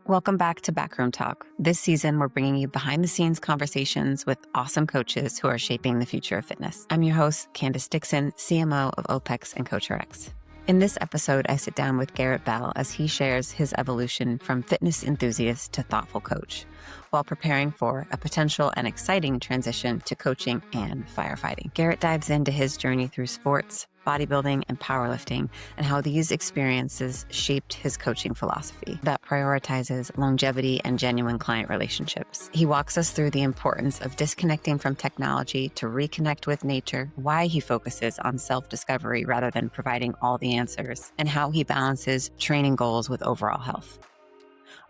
Welcome back to Backroom Talk. This season, we're bringing you behind-the-scenes conversations with awesome coaches who are shaping the future of fitness. I'm your host, Candace Dixon, CMO of OPEX and CoachRx. In this episode, I sit down with Garrett Bell as he shares his evolution from fitness enthusiast to thoughtful coach, while preparing for a potential and exciting transition to coaching and firefighting. Garrett dives into his journey through sports, bodybuilding, and powerlifting, and how these experiences shaped his coaching philosophy that prioritizes longevity and genuine client relationships. He walks us through the importance of disconnecting from technology to reconnect with nature, why he focuses on self-discovery rather than providing all the answers, and how he balances training goals with overall health.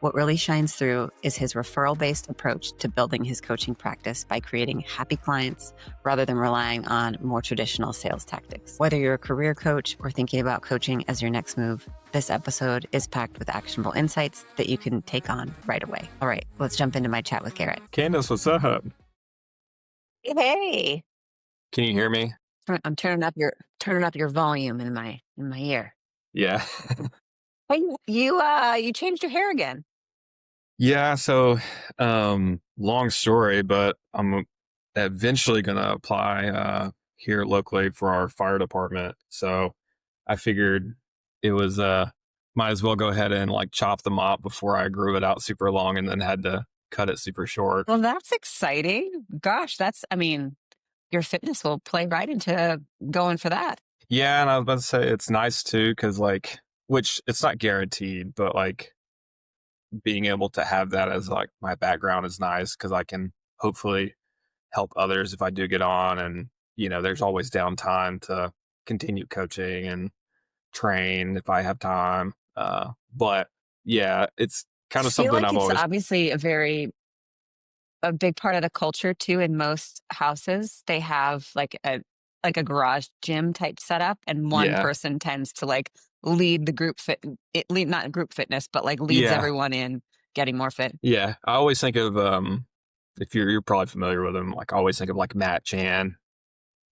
What really shines through is his referral-based approach to building his coaching practice by creating happy clients rather than relying on more traditional sales tactics. Whether you're a career coach or thinking about coaching as your next move, this episode is packed with actionable insights that you can take on right away. All right, let's jump into my chat with Garrett. Candace, what's up? Hey. Can you hear me? I'm turning up your volume in my ear. Yeah. Hey, you changed your hair again. Yeah. So, long story, but I'm eventually going to apply here locally for our fire department. So I figured it was, might as well go ahead and like chop the mop before I grew it out super long and then had to cut it super short. Well, that's exciting. Gosh, your fitness will play right into going for that. Yeah. And I was about to say it's nice too, because which it's not guaranteed, but like being able to have that as like my background is nice because I can hopefully help others if I do get on. And, there's always downtime to continue coaching and train if I have time. But yeah, it's kind of something I've always. Obviously a big part of the culture too. In most houses, they have like a garage gym type setup, and one person tends to like lead the group not group fitness, but like leads everyone in getting more fit. Yeah. I always think of, if you're probably familiar with him, like I always think of like Matt Chan,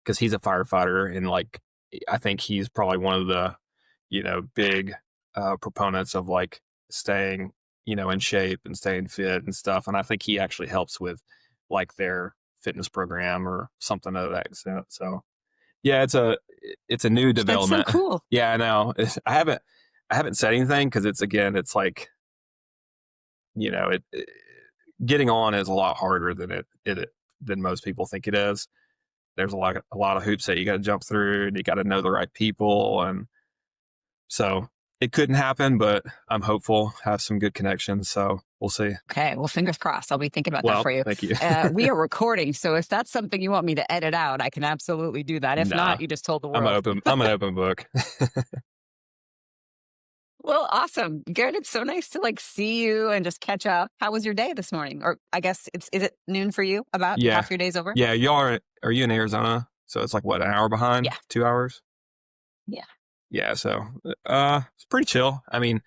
because he's a firefighter. And like, I think he's probably one of the, big proponents of like staying, in shape and staying fit and stuff. And I think he actually helps with like their fitness program or something of that extent. So yeah, it's a new development. That's so cool. Yeah, I know. I haven't said anything because it's like, getting on is a lot harder than most people think it is. There's a lot of hoops that you got to jump through, and you got to know the right people, and so it couldn't happen. But I'm hopeful, have some good connections, so we'll see. Okay, well, fingers crossed. I'll be thinking about that for you. Thank you. We are recording, so if that's something you want me to edit out, I can absolutely do that. If not, you just told the world. I'm an open book. Well, awesome. Garrett, it's so nice to like see you and just catch up. How was your day this morning? Or I guess is it noon for you? About half your day's over? Yeah, are you in Arizona? So it's like what, an hour behind? Yeah. 2 hours? Yeah. Yeah, so it's pretty chill. I mean,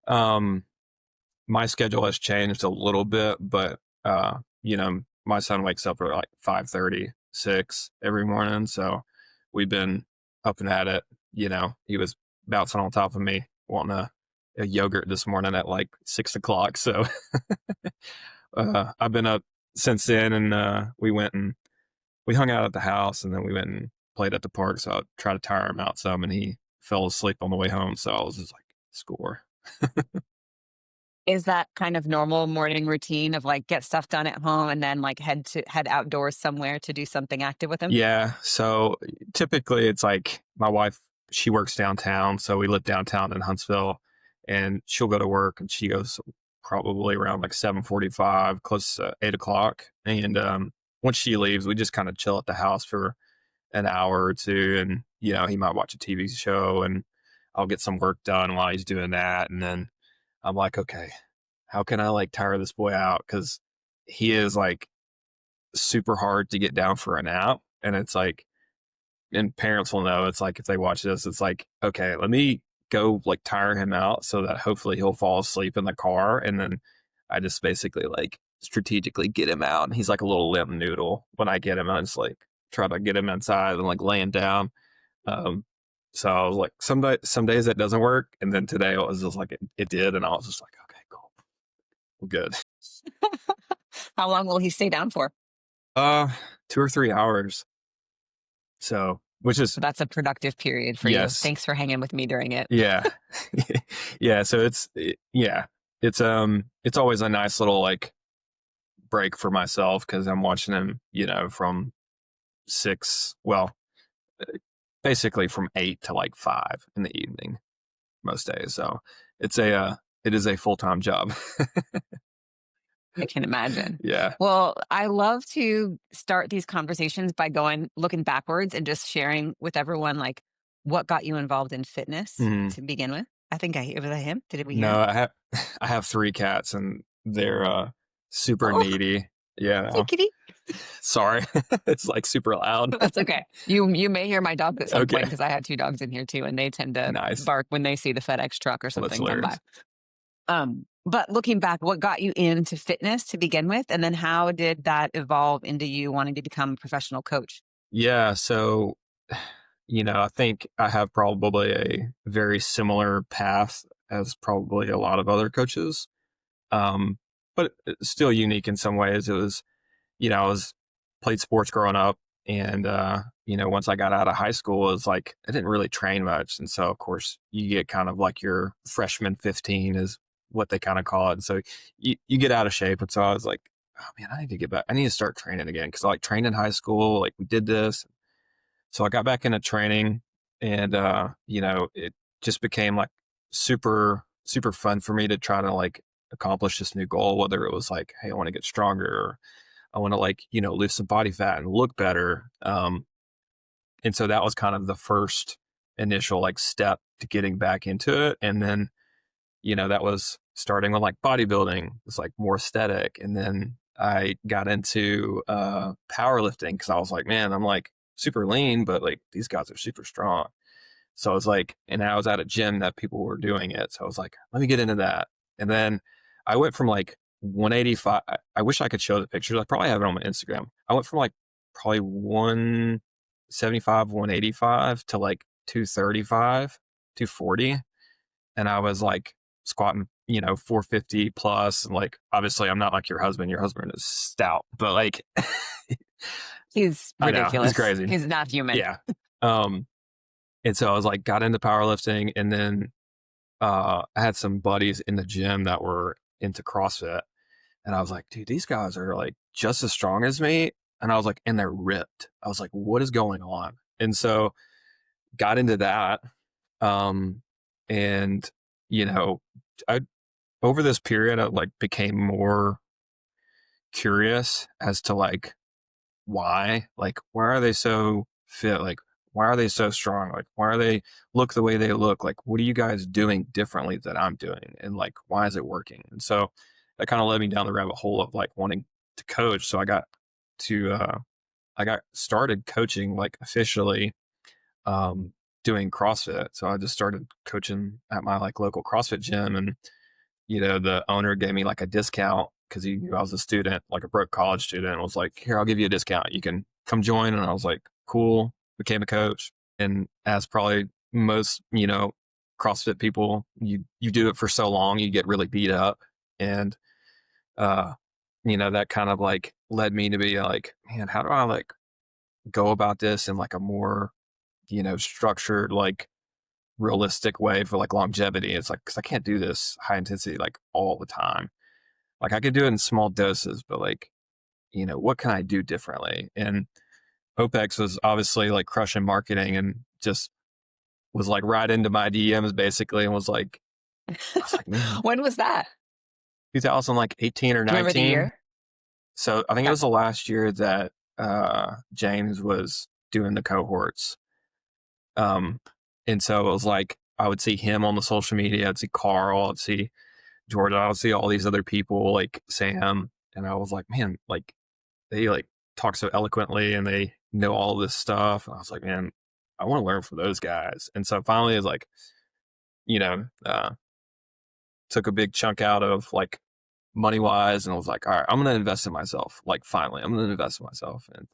my schedule has changed a little bit, but my son wakes up at like 5:30, 6 every morning. So we've been up and at it. He was bouncing on top of me, wanting a yogurt this morning at like 6 o'clock. So I've been up since then, and we hung out at the house, and then we went and played at the park. So I tried to tire him out some, and he fell asleep on the way home. So I was just like, score. Is that kind of normal morning routine of like get stuff done at home and then like head outdoors somewhere to do something active with him? Yeah. So typically it's like my wife, she works downtown. So we live downtown in Huntsville, and she'll go to work, and she goes probably around like 7:45, close to 8 o'clock. And once she leaves, we just kind of chill at the house for an hour or two. And, he might watch a TV show, and I'll get some work done while he's doing that. And then I'm like, okay, how can I like tire this boy out? Because he is like super hard to get down for a nap. And it's like, and parents will know, it's like if they watch this, it's like, okay, let me go like tire him out so that hopefully he'll fall asleep in the car. And then I just basically like strategically get him out. And he's like a little limp noodle. When I get him, I just like try to get him inside and like laying down. So I was like, some days that doesn't work. And then today it was just like, it did. And I was just like, okay, cool. good. How long will he stay down for? 2 or 3 hours. So, which is, So that's a productive period for you. yes. Thanks for hanging with me during it. Yeah. Yeah. So yeah, it's always a nice little like break for myself because I'm watching him, from 6, well, basically from 8 to like 5 in the evening most days. So it is a full-time job. I can imagine. Yeah. Well, I love to start these conversations by looking backwards and just sharing with everyone like what got you involved in fitness Mhm. to begin with. I think was that him? Did we hear him? No, I have 3 cats and they're super Oh, needy. hey, Yeah. kitty. Sorry. It's like super loud. That's okay. You may hear my dogs at some Okay. point because I have 2 dogs in here too, and they tend to Nice. bark when they see the FedEx truck or Well, that's something come by. hilarious. But looking back, what got you into fitness to begin with? And then how did that evolve into you wanting to become a professional coach? Yeah, so I think I have probably a very similar path as probably a lot of other coaches. Um, but it's still unique in some ways. It was, I was played sports growing up and once I got out of high school, it was like I didn't really train much. And so of course you get kind of like your freshman 15 is what they kind of call it. And so you get out of shape. And so I was like, oh man, I need to get back. I need to start training again. Cause I like trained in high school, like we did this. So I got back into training and, it just became like super, super fun for me to try to like accomplish this new goal, whether it was like, hey, I want to get stronger or I want to like, lose some body fat and look better. And so that was kind of the first initial like step to getting back into it. And then, that was starting with like bodybuilding, it's like more aesthetic. And then I got into powerlifting because I was like, man, I'm like super lean, but like these guys are super strong. So I was like, and I was at a gym that people were doing it. So I was like, let me get into that. And then I went from like 185. I wish I could show the pictures. I probably have it on my Instagram. I went from like probably 175, 185 to like 235, 240. And I was like squatting, 450 plus. And like, obviously I'm not like your husband. Your husband is stout, but like, He's I know he's ridiculous. crazy. He's not human. Yeah. Um, and so I was like, got into powerlifting and then I had some buddies in the gym that were into CrossFit. And I was like, dude, these guys are like just as strong as me. And I was like, and they're ripped. I was like, what is going on? And so got into that. Um, and, you know, I, over this period, I like became more curious as to like why are they so fit? Like, why are they so strong? Like, why are they look the way they look? Like, what are you guys doing differently that I'm doing? And like, why is it working? And so that kind of led me down the rabbit hole of like wanting to coach. So to, I got started coaching like officially, um, doing CrossFit. So I just started coaching at my like local CrossFit gym and, the owner gave me like a discount because he knew I was a student, like a broke college student, and was like, here, I'll give you a discount. You can come join. And I was like, cool, became a coach. And as probably most, CrossFit people, you do it for so long, you get really beat up. And, uh, that kind of like led me to be like, man, how do I like go about this in like a more, structured, like realistic way for like longevity? It's like, cause I can't do this high intensity like all the time. Like I could do it in small doses, but like, what can I do differently? And OPEX was obviously like crushing marketing and just was like right into my DMs basically and I was like, man, When was that? 2018 or Do you remember the 19. year? So I think it Okay. was the last year that James was doing the cohorts. Um, and so it was like I would see him on the social media, I'd see Carl, I'd see Jordan, I would see all these other people like Sam. And I was like, man, like they like talk so eloquently and they know all this stuff. And I was like, man, I want to learn from those guys. And so finally, it's like, you know, uh, took a big chunk out of like money wise, and I was like, all right, I'm gonna invest in myself. Like finally, I'm gonna invest in myself, and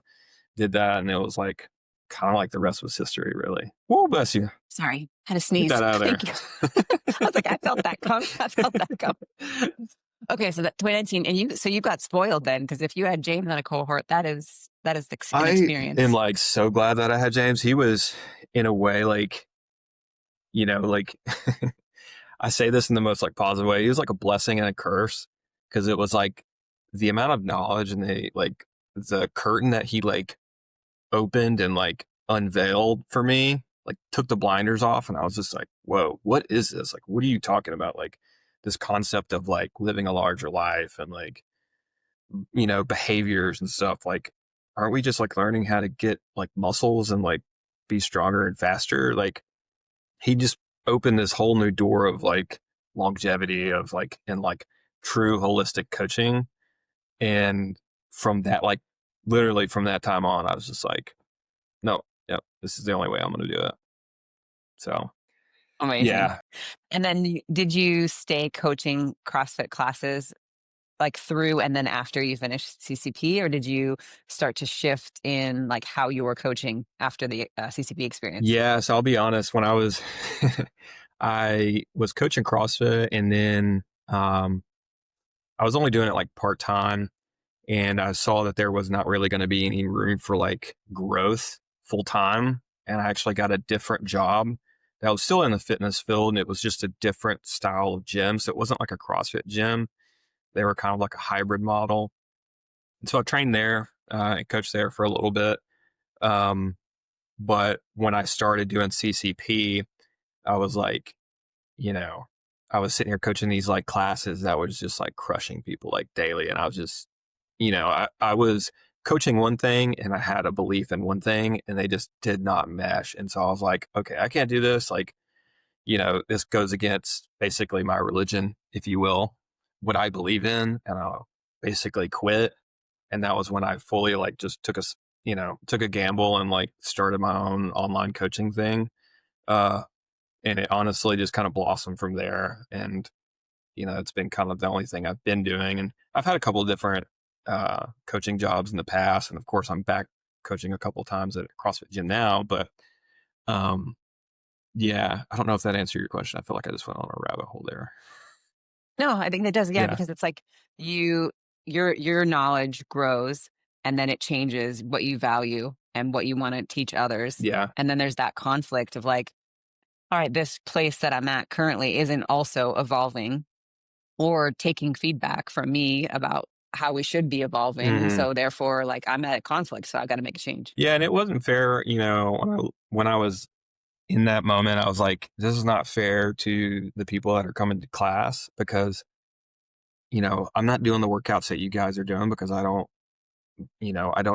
did that, and it was like kind of like the rest was history, really. Whoa, bless you. Sorry, had to Get sneeze. that out of Thank you. I was like, I felt that come. I felt that come. there. Okay, so that 2019, and you got spoiled then, because if you had James on a cohort, that is an I am experience. like so glad that I had James. He was in a way like, like I say this in the most like positive way. He was like a blessing and a curse because it was like the amount of knowledge and the curtain that he like opened and like unveiled for me, like took the blinders off. And I was just like, whoa, what is this? Like, what are you talking about? Like this concept of like living a larger life and like, behaviors and stuff. Like, aren't we just like learning how to get like muscles and like be stronger and faster? Like, he just opened this whole new door of like longevity of like and like true holistic coaching. And from that, like literally from that time on, I was just like, no, yep, this is the only way I'm going to do it. So Amazing. yeah, And then did you stay coaching CrossFit classes like through and then after you finished CCP, or did you start to shift in like how you were coaching after the CCP experience? yeah. So I'll be honest, when I was, I was coaching CrossFit and then I was only doing it like part time. And I saw that there was not really going to be any room for like growth full time. And I actually got a different job that was still in the fitness field. And it was just a different style of gym. So it wasn't like a CrossFit gym. They were kind of like a hybrid model. And so I trained there and coached there for a little bit. Um, but when I started doing CCP, I was like, you know, I was sitting here coaching these like classes that was just like crushing people like daily. And I was just, I was coaching one thing and I had a belief in one thing and they just did not mesh. And so I was like, okay, I can't do this. Like, this goes against basically my religion, if you will, what I believe in. And I'll basically quit. And that was when I fully like just took a gamble and like started my own online coaching thing. Uh, and it honestly just kind of blossomed from there. And, it's been kind of the only thing I've been doing. And I've had a couple of different coaching jobs in the past. And of course, I'm back coaching a couple of times at a CrossFit gym now. But um, yeah, I don't know if that answered your question. I feel like I just went on a rabbit hole there. No, I think that does. Yeah, Yeah. because it's like your knowledge grows and then it changes what you value and what you want to teach others. Yeah. And then there's that conflict of like, all right, this place that I'm at currently isn't also evolving or taking feedback from me about how we should be evolving. And Hmm. so therefore, like I'm at a conflict. So I got to make a change. Yeah. And it wasn't fair, when I was in that moment, I was like, this is not fair to the people that are coming to class because, I'm not doing the workouts that you guys are doing because I don't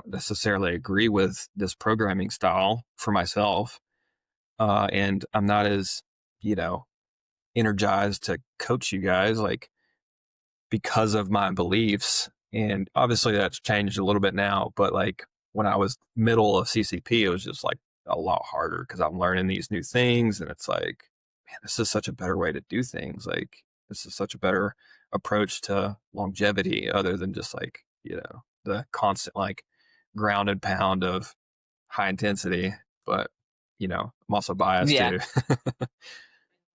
necessarily agree with this programming style for myself. And I'm not as, you know, energized to coach you guys like because of my beliefs. And obviously that's changed a little bit now, but like when I was middle of CCP, it was just like a lot harder because I'm learning these new things. And it's like, man, this is such a better way to do things. Like, this is such a better approach to longevity other than just like, the constant like ground and pound of high intensity. But, I'm also biased Yeah. too.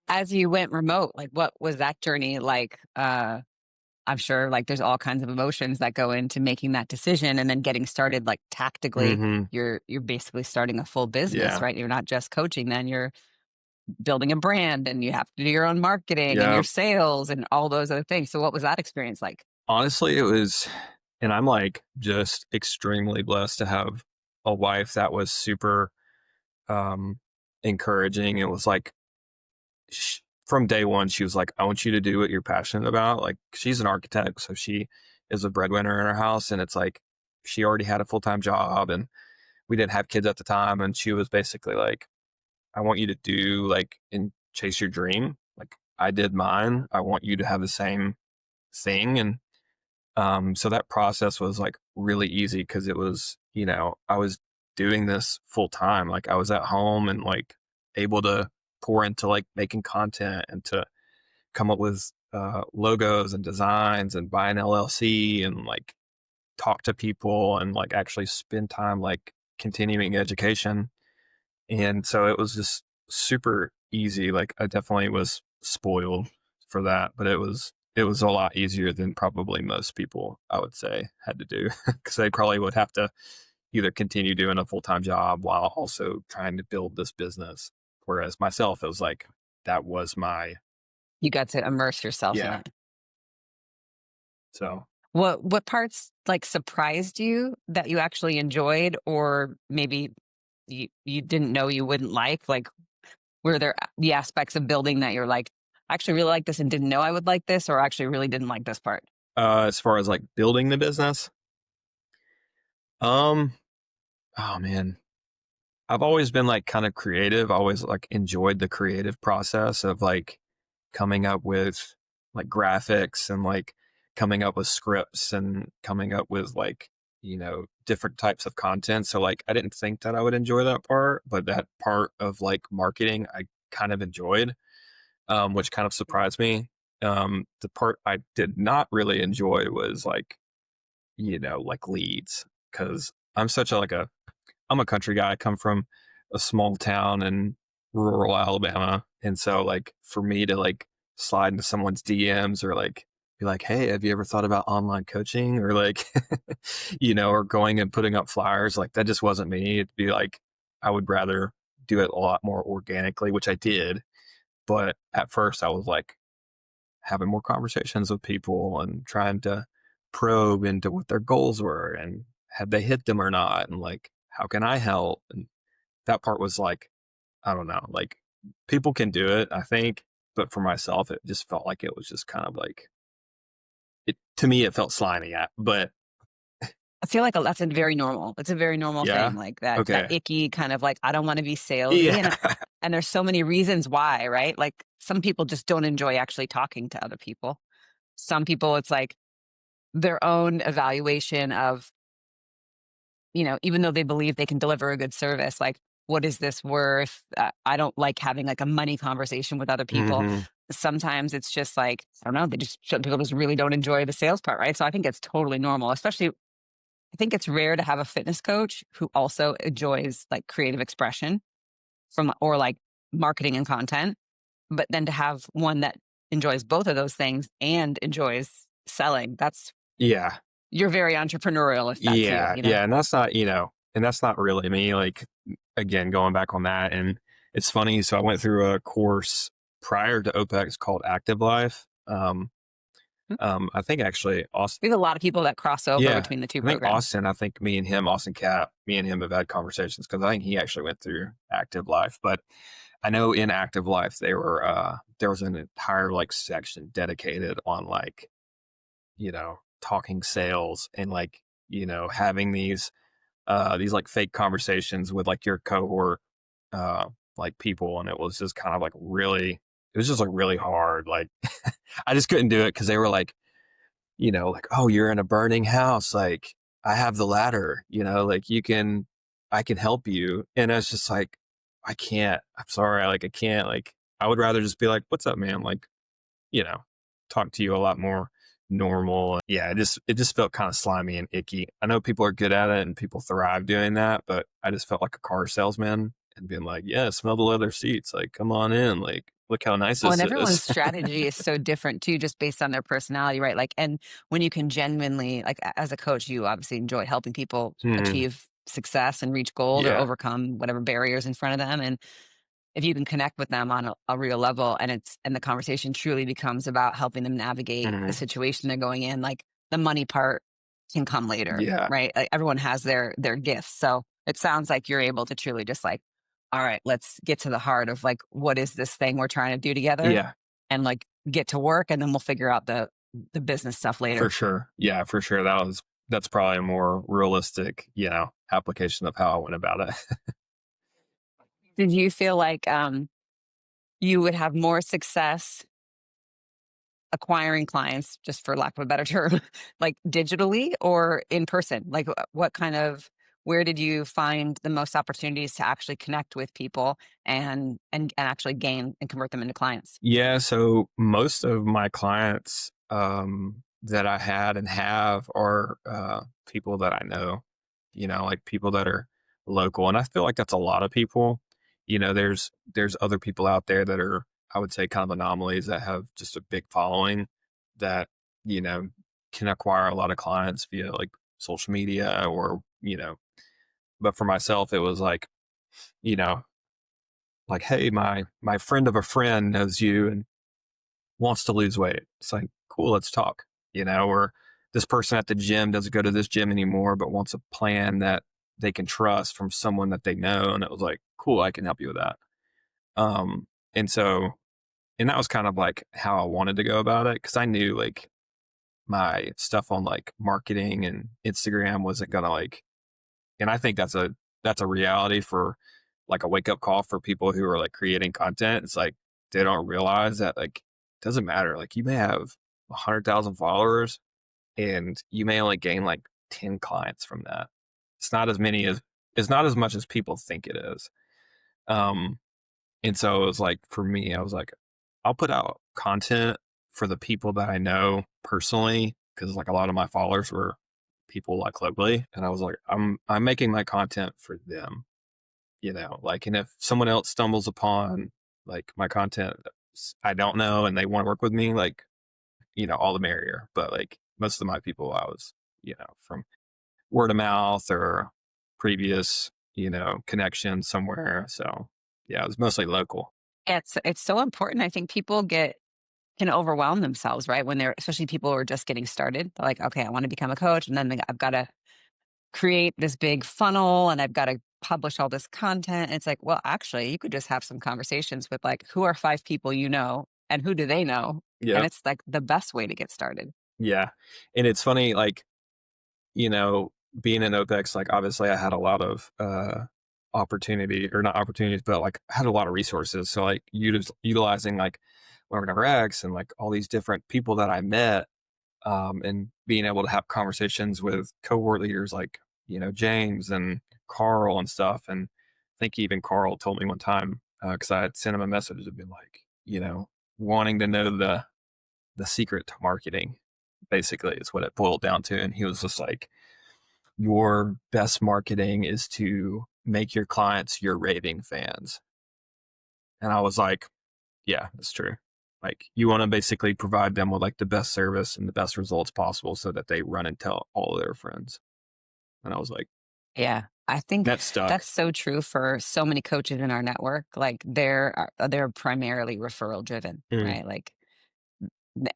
As you went remote, like what was that journey like? I'm sure like there's all kinds of emotions that go into making that decision and then getting started like tactically. Hmm. You're basically starting a full business, Yeah. right? You're not just coaching, then you're building a brand and you have to do your own marketing and Yeah. your sales and all those other things. So what was that experience like? Honestly, it was, and I'm like just extremely blessed to have a wife that was super um, encouraging. It was like from day one, she was like, I want you to do what you're passionate about. Like, she's an architect, so she is a breadwinner in her house. And it's like, she already had a full time job and we didn't have kids at the time. And she was basically like, I want you to do like and chase your dream. Like, I did mine. I want you to have the same thing. And so that process was like really easy because it was, I was doing this full time. Like, I was at home and like able to pour into like making content and to come up with logos and designs and buy an LLC and like talk to people and like actually spend time like continuing education. And so it was just super easy. Like, I definitely was spoiled for that, but it was it was a lot easier than probably most people, I would say, had to do, because they probably would have to either continue doing a full-time job while also trying to build this business. Whereas myself, it was like, that was my, You got to immerse yourself in yeah. it. So, What parts like surprised you that you actually enjoyed, or maybe you didn't know you wouldn't like? Like, were there the aspects of building that you're like, I actually really like this and didn't know I would like this, or actually really didn't like this part? as far as like building the business, um, oh man, I've always been like kind of creative. I always like enjoyed the creative process of like coming up with like graphics and like coming up with scripts and coming up with like, different types of content. So like I didn't think that I would enjoy that part, but that part of like marketing I kind of enjoyed, which kind of surprised me. The part I did not really enjoy was like, like leads, because I'm such a like a I'm a country guy. I come from a small town in rural Alabama. And so like for me to like slide into someone's DMs or like be like, hey, have you ever thought about online coaching? Or like, or going and putting up flyers, like that just wasn't me. It'd be like, I would rather do it a lot more organically, which I did. But at first I was like having more conversations with people and trying to probe into what their goals were and had they hit them or not, and like how can I help. And that part was like, I don't know, like people can do it, I think, but for myself it just felt like it was just kind of like, it to me it felt slimy at, but I feel like that's a very normal. It's a very normal thing, yeah, like that okay, icky kind of like I don't want to be salesy, yeah. and there's so many reasons why, right? Like some people just don't enjoy actually talking to other people. Some people, it's like their own evaluation of, even though they believe they can deliver a good service, like, what is this worth? I don't like having like a money conversation with other people. Hmm. Sometimes it's just like, I don't know, some people just really don't enjoy the sales part, right? So I think it's totally normal, especially I think it's rare to have a fitness coach who also enjoys like creative expression or like marketing and content, but then to have one that enjoys both of those things and enjoys selling, Yeah, you're very entrepreneurial if that's you, yeah, yeah, and that's not, and that's not really me. Like, again, going back on that, and it's funny. So I went through a course prior to OPEX called Active Life. Hmm. I think actually Austin. We have a lot of people that cross over Yeah, between the two I think programs. Austin. I think Austin Cap, me and him have had conversations because I think he actually went through Active Life. But I know in Active Life there was an entire like section dedicated on like, talking sales and like, having these like fake conversations with like your cohort, like people. And it was just kind of like really, it was just like really hard. Like I just couldn't do it because they were like, like, oh, you're in a burning house. Like I have the ladder, like I can help you. And it's just like, I can't, I'm sorry. Like I can't, like, I would rather just be like, what's up, man? Like, you know, talk to you a lot more normal. Yeah, it just felt kind of slimy and icky. I know people are good at it and people thrive doing that, but I just felt like a car salesman and being like, yeah, smell the leather seats. Like, come on in. Like, look how nice Well, and this everyone's is. strategy is so different too, just based on their personality, right? Like, and when you can genuinely, like, as a coach, you obviously enjoy helping people Mhm. achieve success and reach goals or Yeah. overcome whatever barriers in front of them. And if you can connect with them on a real level, and the conversation truly becomes about helping them navigate the Mhm. situation they're going in, like the money part can come later, Yeah. right? Like, everyone has their gifts. So it sounds like you're able to truly just like, all right, let's get to the heart of like, what is this thing we're trying to do together, Yeah. and like get to work, and then we'll figure out the business stuff For later. sure. Yeah, for sure. That's probably a more realistic, application of how I went about it. Did you feel like you would have more success acquiring clients, just for lack of a better term, like digitally or in person? Like what kind of where did you find the most opportunities to actually connect with people and actually gain and convert them into clients? Yeah, so most of my clients that I had and have are people that I know, like people that are local. And I feel like that's a lot of people. There's other people out there that are, I would say, kind of anomalies that have just a big following that, you know, can acquire a lot of clients via like social media or, but for myself, it was like, you know, like, hey, my friend of a friend knows you and wants to lose weight. It's like, cool, let's talk, or this person at the gym doesn't go to this gym anymore, but wants a plan that they can trust from someone that they know. And it was like, cool, I can help you with that. Um, and so, and that was kind of like how I wanted to go about it. Cause I knew like my stuff on like marketing and Instagram wasn't going to like, and I think that's a reality for like a wake up call for people who are like creating content. It's like they don't realize that like it doesn't matter. Like you may have 100,000 followers and you may only gain like 10 clients from that. It's not as many as it's not as much as people think it is. Um, and so it was like for me, I was like, I'll put out content for the people that I know personally because like a lot of my followers were people like locally, and I was like, I'm making my content for them, like, and if someone else stumbles upon like my content I don't know and they want to work with me, like, all the merrier. But like most of my people I was, from word of mouth or previous, connection somewhere. So yeah, it was mostly local. Yeah, it's so important. I think people can overwhelm themselves, right? When they're especially people who are just getting started. They're like, okay, I want to become a coach, and then I've got to create this big funnel, and I've got to publish all this content. And it's like, well, actually, you could just have some conversations with like, who are 5 people you know, and who do they know? And Yeah. it's like the best way to get started. Yeah. And it's funny, like, you know, being in OPEX, like obviously I had a lot of opportunity, or not opportunities, but like I had a lot of resources. So like utilizing like LearnRx and like all these different people that I met, and being able to have conversations with cohort leaders like, James and Carl and stuff. And I think even Carl told me one time, because I had sent him a message to be like, wanting to know the secret to marketing, basically, is what it boiled down to. And he was just like, your best marketing is to make your clients your raving fans. And I was like, yeah, that's true. Like you want to basically provide them with like the best service and the best results possible so that they run and tell all of their friends. And I was like, Yeah. I think that stuck. that's so true for so many coaches in our network. Like they're primarily referral driven, Mm, right? Like,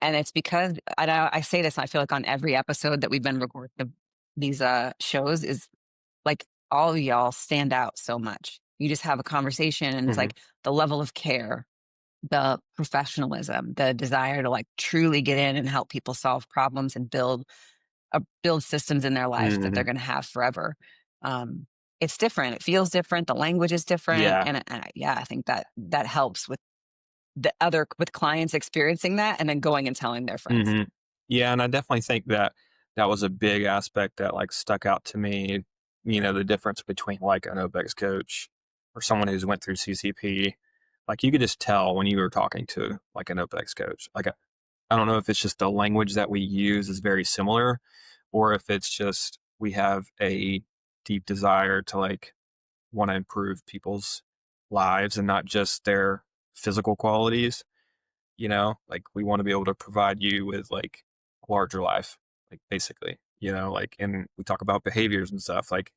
and it's because I say this, I feel like on every episode that we've been recording these shows is like all of y'all stand out so much. You just have a conversation and it's hmm like the level of care, the professionalism, the desire to like truly get in and help people solve problems and build systems in their life that they're hmm going to have forever. Um, it's different. It feels different. The language is different, Yeah. and yeah, I think that helps with with clients experiencing that and then going and telling their friends. hmm Yeah. And I definitely think that that was a big aspect that like stuck out to me. The difference between like an OPEX coach or someone who's went through CCP. Like you could just tell when you were talking to like an OPEX coach. Like I don't know if it's just the language that we use is very similar, or if it's just we have a deep desire to like want to improve people's lives and not just their physical qualities. Like we want to be able to provide you with like a larger life, like basically, like, and we talk about behaviors and stuff. Like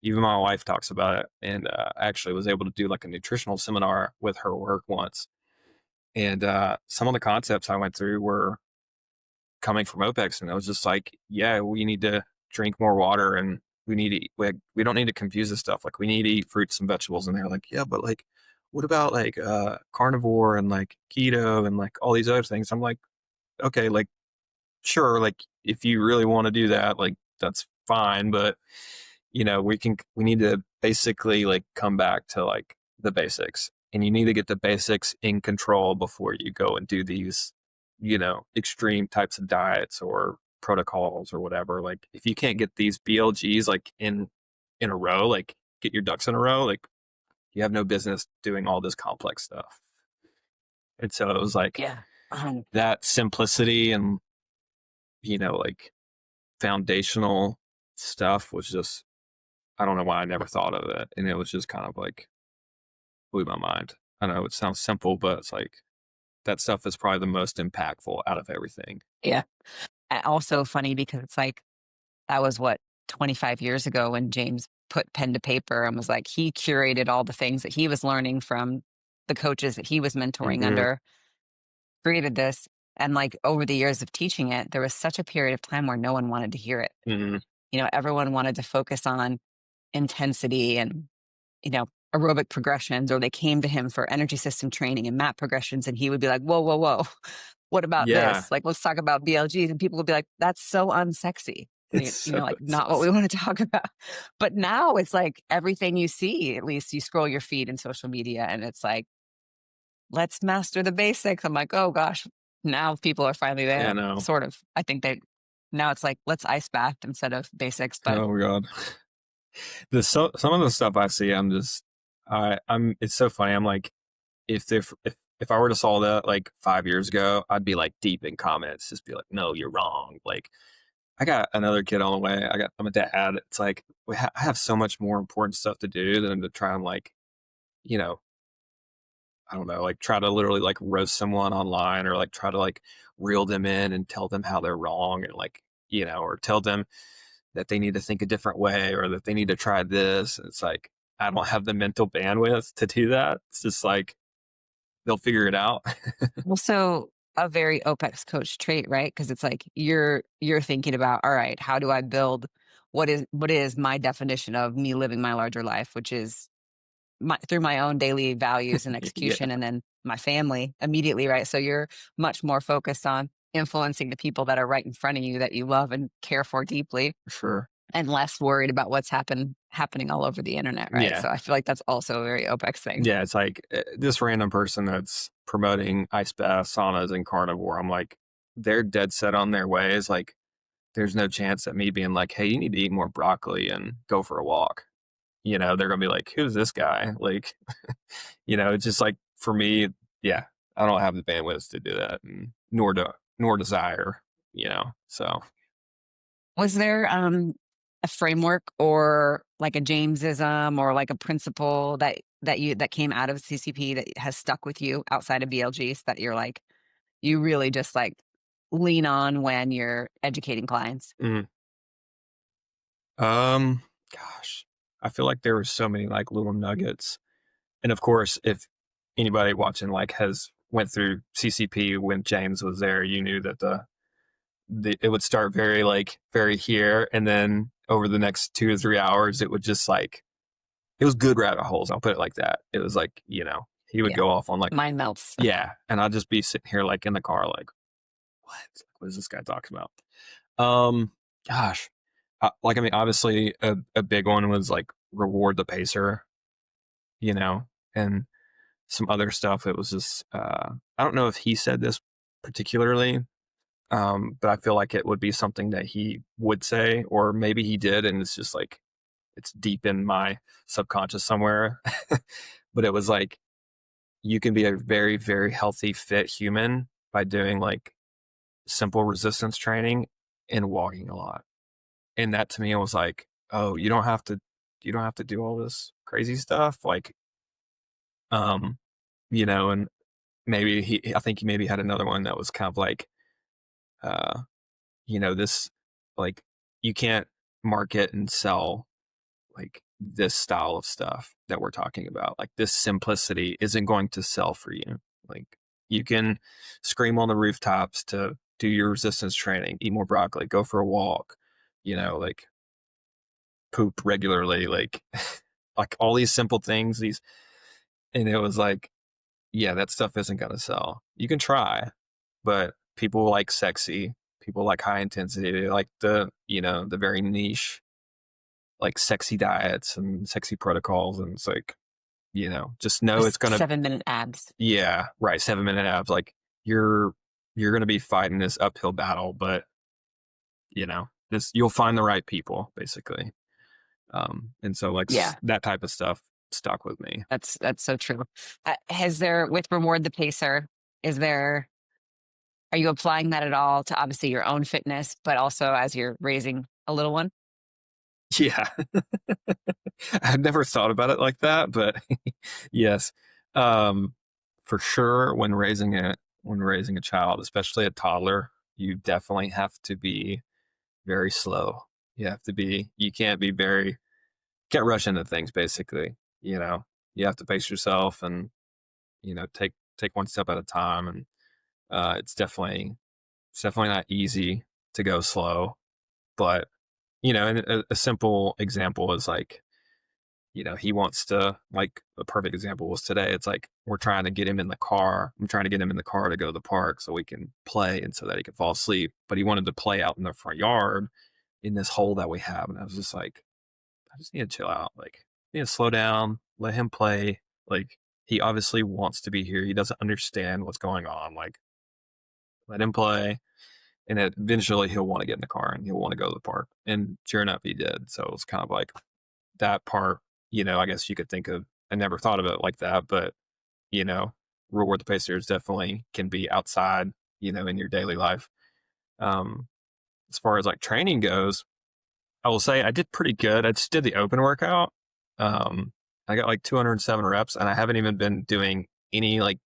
even my wife talks about it, and I actually was able to do like a nutritional seminar with her work once. And some of the concepts I went through were coming from OPEX, and I was just like, yeah, we need to drink more water, and we need to eat, we don't need to confuse this stuff. Like we need to eat fruits and vegetables. And they're like, yeah, but like, what about like carnivore and like keto and like all these other things? I'm like, okay, like sure, like if you really want to do that, like that's fine. But we need to basically like come back to like the basics, and you need to get the basics in control before you go and do these, extreme types of diets or protocols or whatever. Like if you can't get these BLGs like in a row, like get your ducks in a row, like you have no business doing all this complex stuff. And so it was like Yeah, 100%. that simplicity and, like foundational stuff was just, I don't know why I never thought of it. And it was just kind of like blew my mind. I know it sounds simple, but it's like that stuff is probably the most impactful out of everything. Yeah. Also funny because it's like, that was what, 25 years ago when James put pen to paper and was like, he curated all the things that he was learning from the coaches that he was mentoring Hmm. under, created this. And like over the years of teaching it, there was such a period of time where no one wanted to hear it. Hmm. Everyone wanted to focus on intensity and, aerobic progressions, or they came to him for energy system training and map progressions. And he would be like, whoa, whoa, whoa, what about Yeah, this? Like, let's talk about BLGs. And people would be like, that's so unsexy. it's so, Like so not what we want to talk about. But now it's like everything you see, at least you scroll your feed in social media and it's like, let's master the basics. I'm like, oh gosh, now people are finally yeah, there. no. Sort of. I think now it's like, let's ice bath instead of basics. But Oh my God. Some of the stuff I see, I'm it's so funny. I'm like, if I were to saw that like 5 years ago, I'd be like deep in comments, just be like, no, you're wrong. Like, I got another kid on the way. I'm a dad. It's like, I have so much more important stuff to do than to try and like, you know, I don't know, like try to literally like roast someone online, or like try to like reel them in and tell them how they're wrong, and like, or tell them that they need to think a different way, or that they need to try this. It's like, I don't have the mental bandwidth to do that. It's just like, they'll figure it out. also a very OPEX coach trait, right? Because it's like you're thinking about, all right, how do I build what is my definition of me living my larger life, which is through my own daily values and Yeah, execution, and then my family immediately, right? So you're much more focused on influencing the people that are right in front of you that you love and care for deeply, for sure. and less worried about what's happening all over the internet, right? Yeah. So I feel like that's also a very OPEX thing. Yeah. It's like this random person that's promoting ice baths, saunas, and carnivore. I'm like, they're dead set on their ways. Like, there's no chance that me being like, hey, you need to eat more broccoli and go for a walk. They're going to be like, who's this guy? Like, it's just like, for me, yeah, I don't have the bandwidth to do that, and nor desire, so. Was there a framework or like a Jamesism or like a principle that came out of CCP that has stuck with you outside of BLGs that you're like, you really just like lean on when you're educating clients? Mm. Um, Gosh, I feel like there were so many like little nuggets. And of course, if anybody watching like has went through CCP when James was there, you knew that it would start very here, and then over the next 2 or 3 hours, it would just like, it was good rabbit holes. I'll put it like that. It was like, he would Yeah. go off on like, Mine melts. yeah, and I'd just be sitting here like in the car, like, what is this guy talking about? Um, Gosh, like, I mean, obviously a big one was like reward the pacer, and some other stuff. It was just, I don't know if he said this particularly, but I feel like it would be something that he would say, or maybe he did, and it's just like, it's deep in my subconscious somewhere. But it was like, you can be a very, very healthy, fit human by doing like simple resistance training and walking a lot. And that to me was like, oh, you don't have to do all this crazy stuff. Like, um, and I think he maybe had another one that was kind of like, uh, this, like, you can't market and sell like this style of stuff that we're talking about. Like, this simplicity isn't going to sell for you. Like, you can scream on the rooftops to do your resistance training, eat more broccoli, go for a walk, like poop regularly, like like all these simple things, and it was like, yeah, that stuff isn't going to sell. You can try, but people like sexy, people like high intensity, they like the very niche, like sexy diets and sexy protocols. And it's like, just know it's Just going to, 7-minute abs. yeah, right. 7 minute abs. Like, you're going to be fighting this uphill battle, but you'll find the right people basically. And so like Yeah, that type of stuff stuck with me. that's so true. Has there, with reward the pacer, is there, are you applying that at all to obviously your own fitness, but also as you're raising a little one? Yeah. I've never thought about it like that, but yes. For sure, when raising when raising a child, especially a toddler. You definitely have to be very slow. You can't be can't rush into things basically. You know, you have to pace yourself and, take one step at a time. And it's definitely not easy to go slow, but, and a simple example is like, he wants to, like, a perfect example was today. It's like, we're trying to get him in the car. I'm trying to get him in the car to go to the park so we can play and so that he can fall asleep. But he wanted to play out in the front yard in this hole that we have. And I was just like, I just need to chill out. Like, I need to slow down, let him play. Like, he obviously wants to be here. He doesn't understand what's going on. Like, let him play. And eventually he'll want to get in the car and he'll want to go to the park. And sure enough, he did. So it's kind of like that part, I guess you could think of, I never thought of it like that, but, you know, reward the pacers definitely can be outside, in your daily life. Um, as far as like training goes, I will say I did pretty good. I just did the open workout. I got like 207 reps and I haven't even been doing any, like,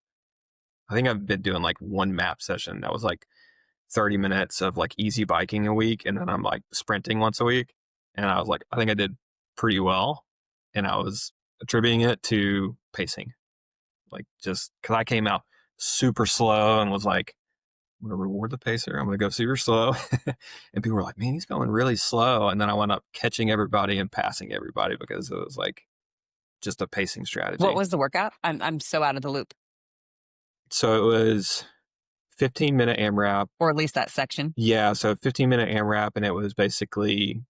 I think I've been doing like one map session. That was like 30 minutes of like easy biking a week. And then I'm like sprinting once a week. And I was like, I think I did pretty well. And I was attributing it to pacing, like just because I came out super slow and was like, I'm going to reward the pacer. I'm going to go super slow. And people were like, man, he's going really slow. And then I wound up catching everybody and passing everybody because it was like just a pacing strategy. What was the workout? I'm so out of the loop. So it was 15-minute AMRAP. Or at least that section. Yeah. So 15-minute AMRAP. And it was basically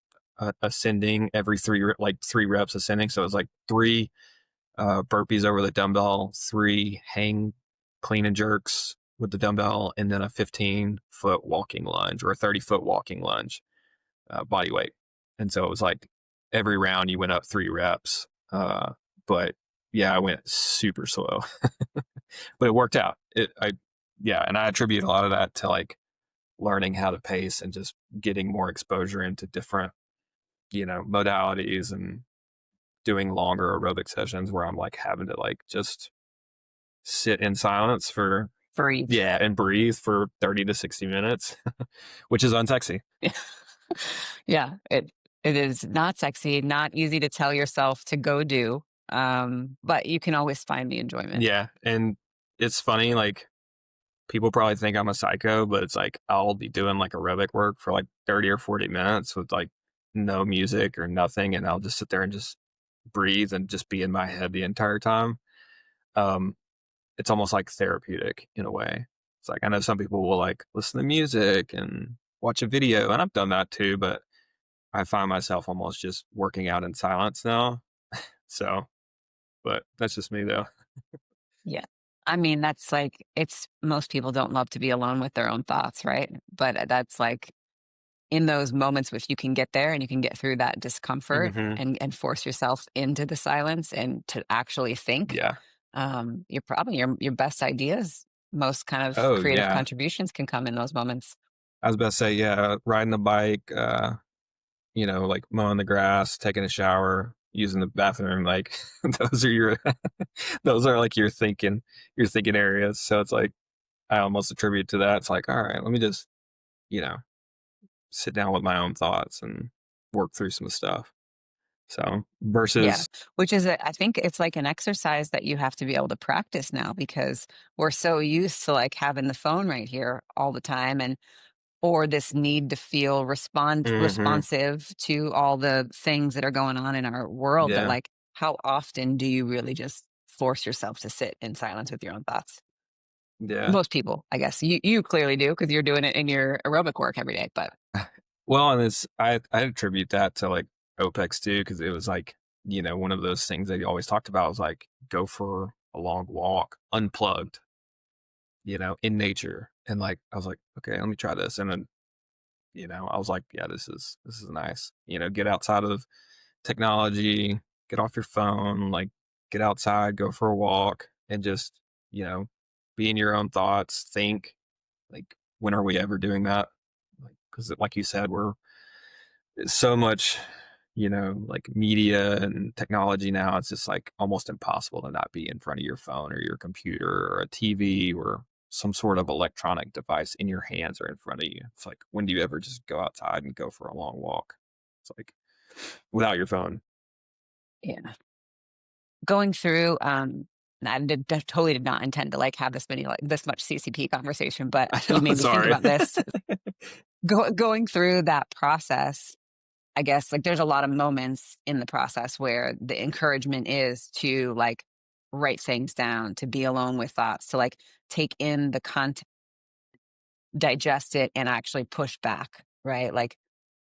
ascending every three reps ascending. So it was like 3 burpees over the dumbbell, 3 hang clean and jerks with the dumbbell, and then a 15-foot walking lunge or a 30-foot walking lunge, body weight. And so it was like every round you went up 3 reps. But yeah, I went super slow, but it worked out. And I attribute a lot of that to like learning how to pace and just getting more exposure into different, modalities and doing longer aerobic sessions where I'm like having to like just sit in silence for Breathe. and breathe for 30 to 60 minutes, which is unsexy. Yeah, it is not sexy, not easy to tell yourself to go do. But you can always find the enjoyment. Yeah. And it's funny, like people probably think I'm a psycho, but it's like I'll be doing like aerobic work for like 30 or 40 minutes with like no music or nothing. And I'll just sit there and just breathe and just be in my head the entire time. It's almost like therapeutic in a way. It's like, I know some people will like listen to music and watch a video, and I've done that too, but I find myself almost just working out in silence now. So, but that's just me though. Yeah. I mean, that's like, most people don't love to be alone with their own thoughts, right? But that's like in those moments, if you can get there and you can get through that discomfort Mm-hmm. and force yourself into the silence and to actually think, Yeah. you're probably your best ideas, most kind of Oh, creative yeah. contributions can come in those moments. I was about to say, yeah, riding the bike, like mowing the grass, taking a shower, using the bathroom, like those are those are like your thinking areas. So it's like, I almost attribute to that. It's like, all right, let me just, you know, sit down with my own thoughts and work through some stuff. So Yeah. versus, Which is, I think it's like an exercise that you have to be able to practice now because we're so used to like having the phone right here all the time or this need to feel Mhm. responsive to all the things that are going on in our world that Yeah, like, how often do you really just force yourself to sit in silence with your own thoughts? yeah. Most people, I guess. You clearly do because you're doing it in your aerobic work every day, but Well, and I attribute that to like OPEX too, because it was like, one of those things they always talked about was like go for a long walk, unplugged, in nature. And like I was like, okay, let me try this. And then, I was like, yeah, this is nice. Get outside of technology, get off your phone, like get outside, go for a walk, and just, you know, be in your own thoughts, think. Like, when are we ever doing that? Like, because like you said, we're so much, like media and technology now. It's just like almost impossible to not be in front of your phone or your computer or a TV or some sort of electronic device in your hands or in front of you. It's like, when do you ever just go outside and go for a long walk? It's like without your phone. Yeah. Going through, totally did not intend to like have this much CCP conversation, but I you know, made me think sorry. about this. Going through that process, I guess like there's a lot of moments in the process where the encouragement is to like write things down, to be alone with thoughts, to like take in the content, digest it, and actually push back, right? Like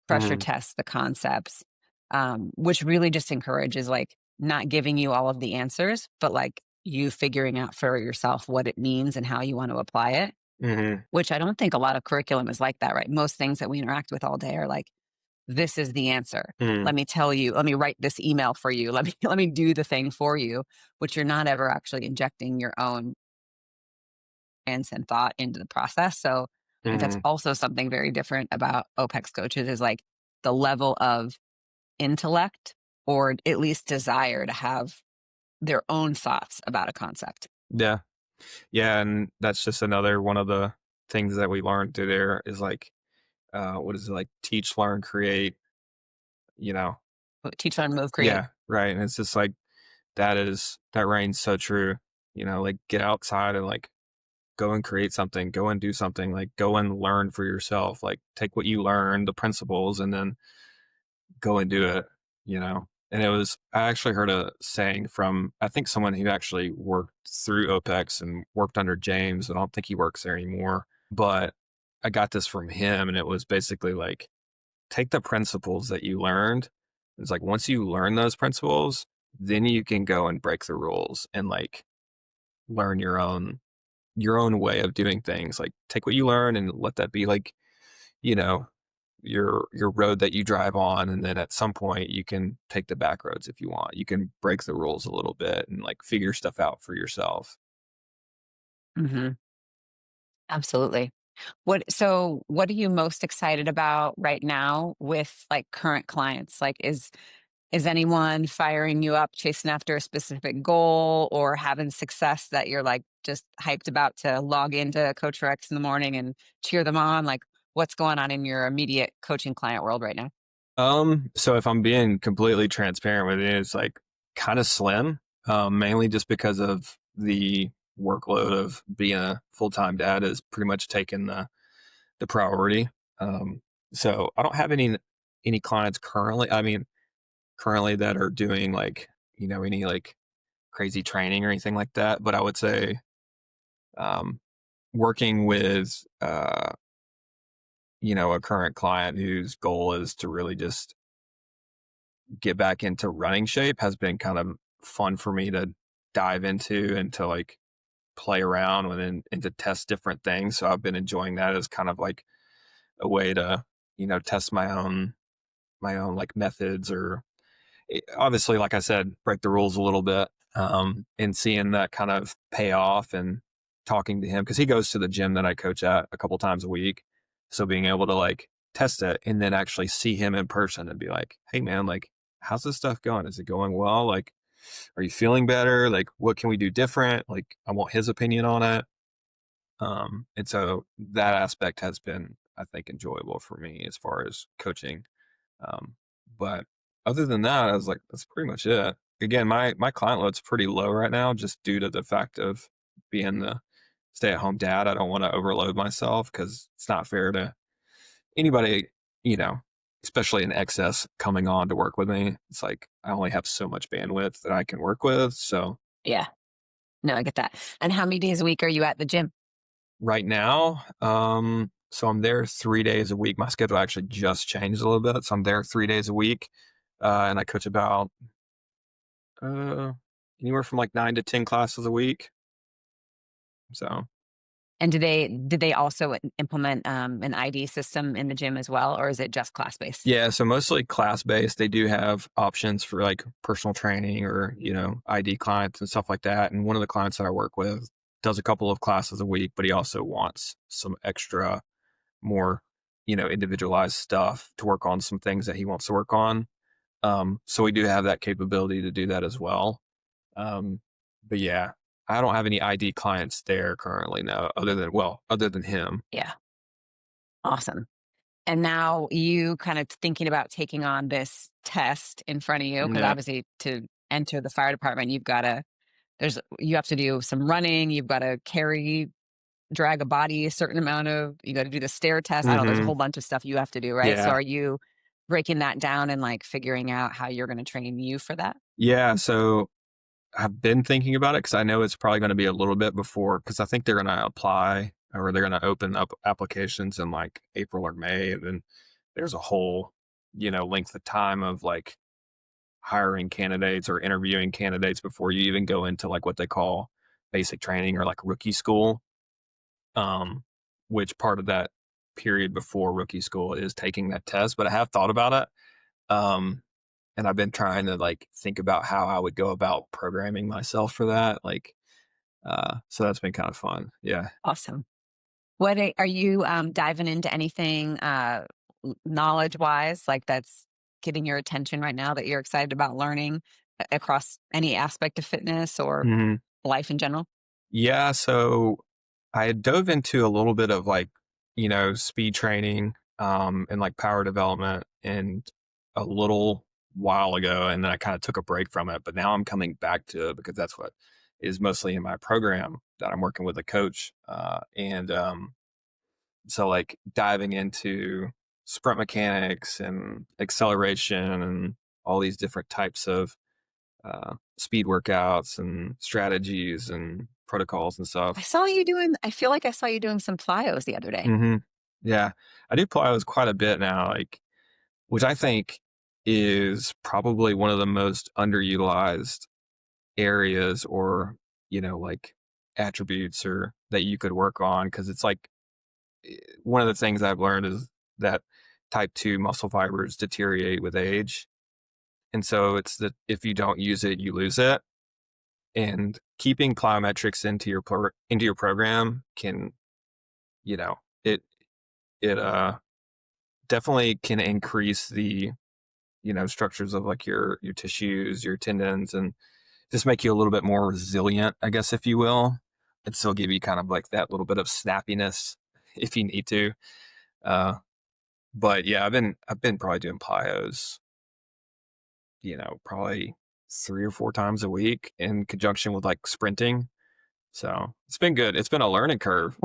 pressure Hmm. test the concepts, which really just encourages like not giving you all of the answers, but like you figuring out for yourself what it means and how you want to apply it, Hmm. which I don't think a lot of curriculum is like that, right? Most things that we interact with all day are like, this is the answer. Hmm. Let me tell you, let me write this email for you. Let me let me do the thing for you, which you're not ever actually injecting your own and thought into the process. So I think that's Hmm. also something very different about OPEX coaches is like the level of intellect or at least desire to have their own thoughts about a concept. Yeah. Yeah. And that's just another one of the things that we learned through there is like, what is it, like teach, learn, create, you know? Teach, learn, move, create. Yeah. Right. And it's just like, that reigns so true, like get outside and like go and create something, go and do something, like go and learn for yourself, like take what you learned, the principles, and then go and do it. And I actually heard a saying from, I think someone who actually worked through OPEX and worked under James. I don't think he works there anymore, but I got this from him. And it was basically like, take the principles that you learned. It's like, once you learn those principles, then you can go and break the rules and like learn your own way of doing things. Like take what you learn and let that be like, you know, your road that you drive on, and then at some point you can take the back roads if you want. You can break the rules a little bit and like figure stuff out for yourself. Hmm. Absolutely. What are you most excited about right now with like current clients? Like is anyone firing you up, chasing after a specific goal or having success that you're like just hyped about to log into CoachRx in the morning and cheer them on? Like what's going on in your immediate coaching client world right now? So if I'm being completely transparent with you, it's like kind of slim, mainly just because of the workload of being a full-time dad is pretty much taken the priority. Um, so I don't have any clients currently. I mean, currently that are doing like, any like crazy training or anything like that. But I would say, um, working with, a current client whose goal is to really just get back into running shape has been kind of fun for me to dive into and to like play around with and to test different things. So I've been enjoying that as kind of like a way to, test my own like methods or obviously, like I said, break the rules a little bit, and seeing that kind of pay off and talking to him because he goes to the gym that I coach at a couple times a week. So being able to like test it and then actually see him in person and be like, hey man, like, how's this stuff going? Is it going well? Like, are you feeling better? Like, what can we do different? Like, I want his opinion on it. And so that aspect has been, I think, enjoyable for me as far as coaching. But other than that, I was like, that's pretty much it. Again, my client load's pretty low right now, just due to the fact of being the stay-at-home dad. I don't want to overload myself because it's not fair to anybody, you know, especially in excess coming on to work with me. It's like I only have so much bandwidth that I can work with. So Yeah. No, I get that. And how many days a week are you at the gym? right now, so I'm there 3 days a week. My schedule actually just changed a little bit. So I'm there 3 days a week. And I coach about Uh, anywhere from like 9 to 10 classes a week. So And did they also implement an ID system in the gym as well, or is it just class based? yeah, so mostly class based. They do have options for like personal training or ID clients and stuff like that. And one of the clients that I work with does a couple of classes a week, but he also wants some extra, more individualized stuff to work on some things that he wants to work on. So we do have that capability to do that as well. Um, but yeah, I don't have any ID clients there currently, no, other than him. Yeah. Awesome. And now you kind of thinking about taking on this test in front of you, because Yeah. obviously to enter the fire department, you have to do some running, you've got to drag a body a certain amount of, you got to do the stair test. I don't know, there's a Hmm. whole bunch of stuff you have to do, right? So Yeah. are you breaking that down and like figuring out how you're going to train you for that? Yeah. So I've been thinking about it because I know it's probably going to be a little bit before, because I think they're going to apply or they're going to open up applications in like April or May. And then there's a whole, length of time of like hiring candidates or interviewing candidates before you even go into like what they call basic training or like rookie school. Um, which part of that period before rookie school is taking that test. But I have thought about it. Um, and I've been trying to like think about how I would go about programming myself for that. Like, so that's been kind of fun. Yeah. Awesome. Are you diving into anything knowledge wise, like that's getting your attention right now that you're excited about learning across any aspect of fitness or Hmm. life in general? Yeah. So I had dove into a little bit of like, speed training, and like power development and a little while ago. And then I kind of took a break from it, but now I'm coming back to it because that's what is mostly in my program that I'm working with a coach. So like diving into sprint mechanics and acceleration and all these different types of speed workouts and strategies and protocols and stuff. I feel like I saw you doing some plyos the other day. Hmm. Yeah, I do plyos quite a bit now, like, which I think is probably one of the most underutilized areas or like attributes or that you could work on, because it's like one of the things I've learned is that type 2 muscle fibers deteriorate with age. And so it's that if you don't use it, you lose it. And keeping plyometrics into your program can, you know, it it definitely can increase the, structures of like your tissues, your tendons, and just make you a little bit more resilient, I guess, if you will. And still give you kind of like that little bit of snappiness if you need to. Uh, But yeah, I've been probably doing plyos, probably 3 or 4 times a week in conjunction with like sprinting. So it's been good. It's been a learning curve.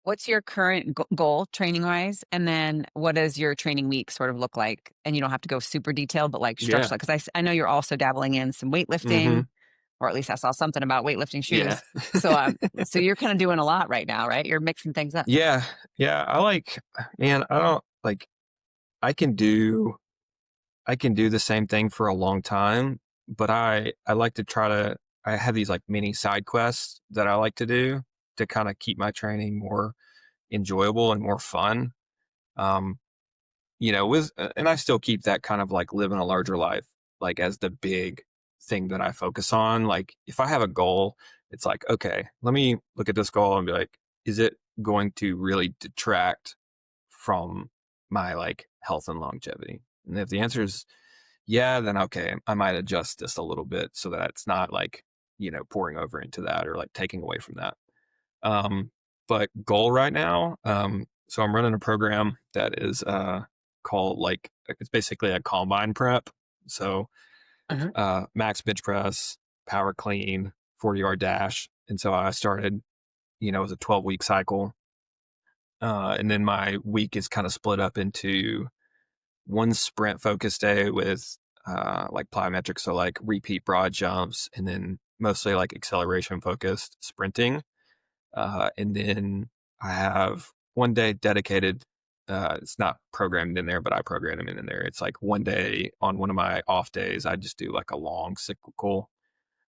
What's your current goal training wise? And then what does your training week sort of look like? And you don't have to go super detailed, but like Yeah. structure, because I know you're also dabbling in some weightlifting, Hmm. or at least I saw something about weightlifting Yeah. shoes. So you're kind of doing a lot right now, right? You're mixing things up. Yeah. Yeah. Man, I don't like, I can do, I can do the same thing for a long time, but I like to I have these like mini side quests that I like to do to kind of keep my training more enjoyable and more fun. Um, and I still keep that kind of like living a larger life, like as the big thing that I focus on. Like if I have a goal, it's like, okay, let me look at this goal and be like, is it going to really detract from my like health and longevity? And if the answer is yeah, then okay, I might adjust this a little bit so that it's not like, pouring over into that or like taking away from that. Um, but goal right now, so I'm running a program that is called like it's basically a combine prep. So Uh-huh. max bench press, power clean, 40-yard dash. And so I started, it was a 12-week cycle. And then my week is kind of split up into one sprint focused day with like plyometrics, so like repeat broad jumps, and then mostly like acceleration focused sprinting. And then I have one day dedicated. It's not programmed in there, but I program them in there. It's like one day on one of my off days, I just do like a long cyclical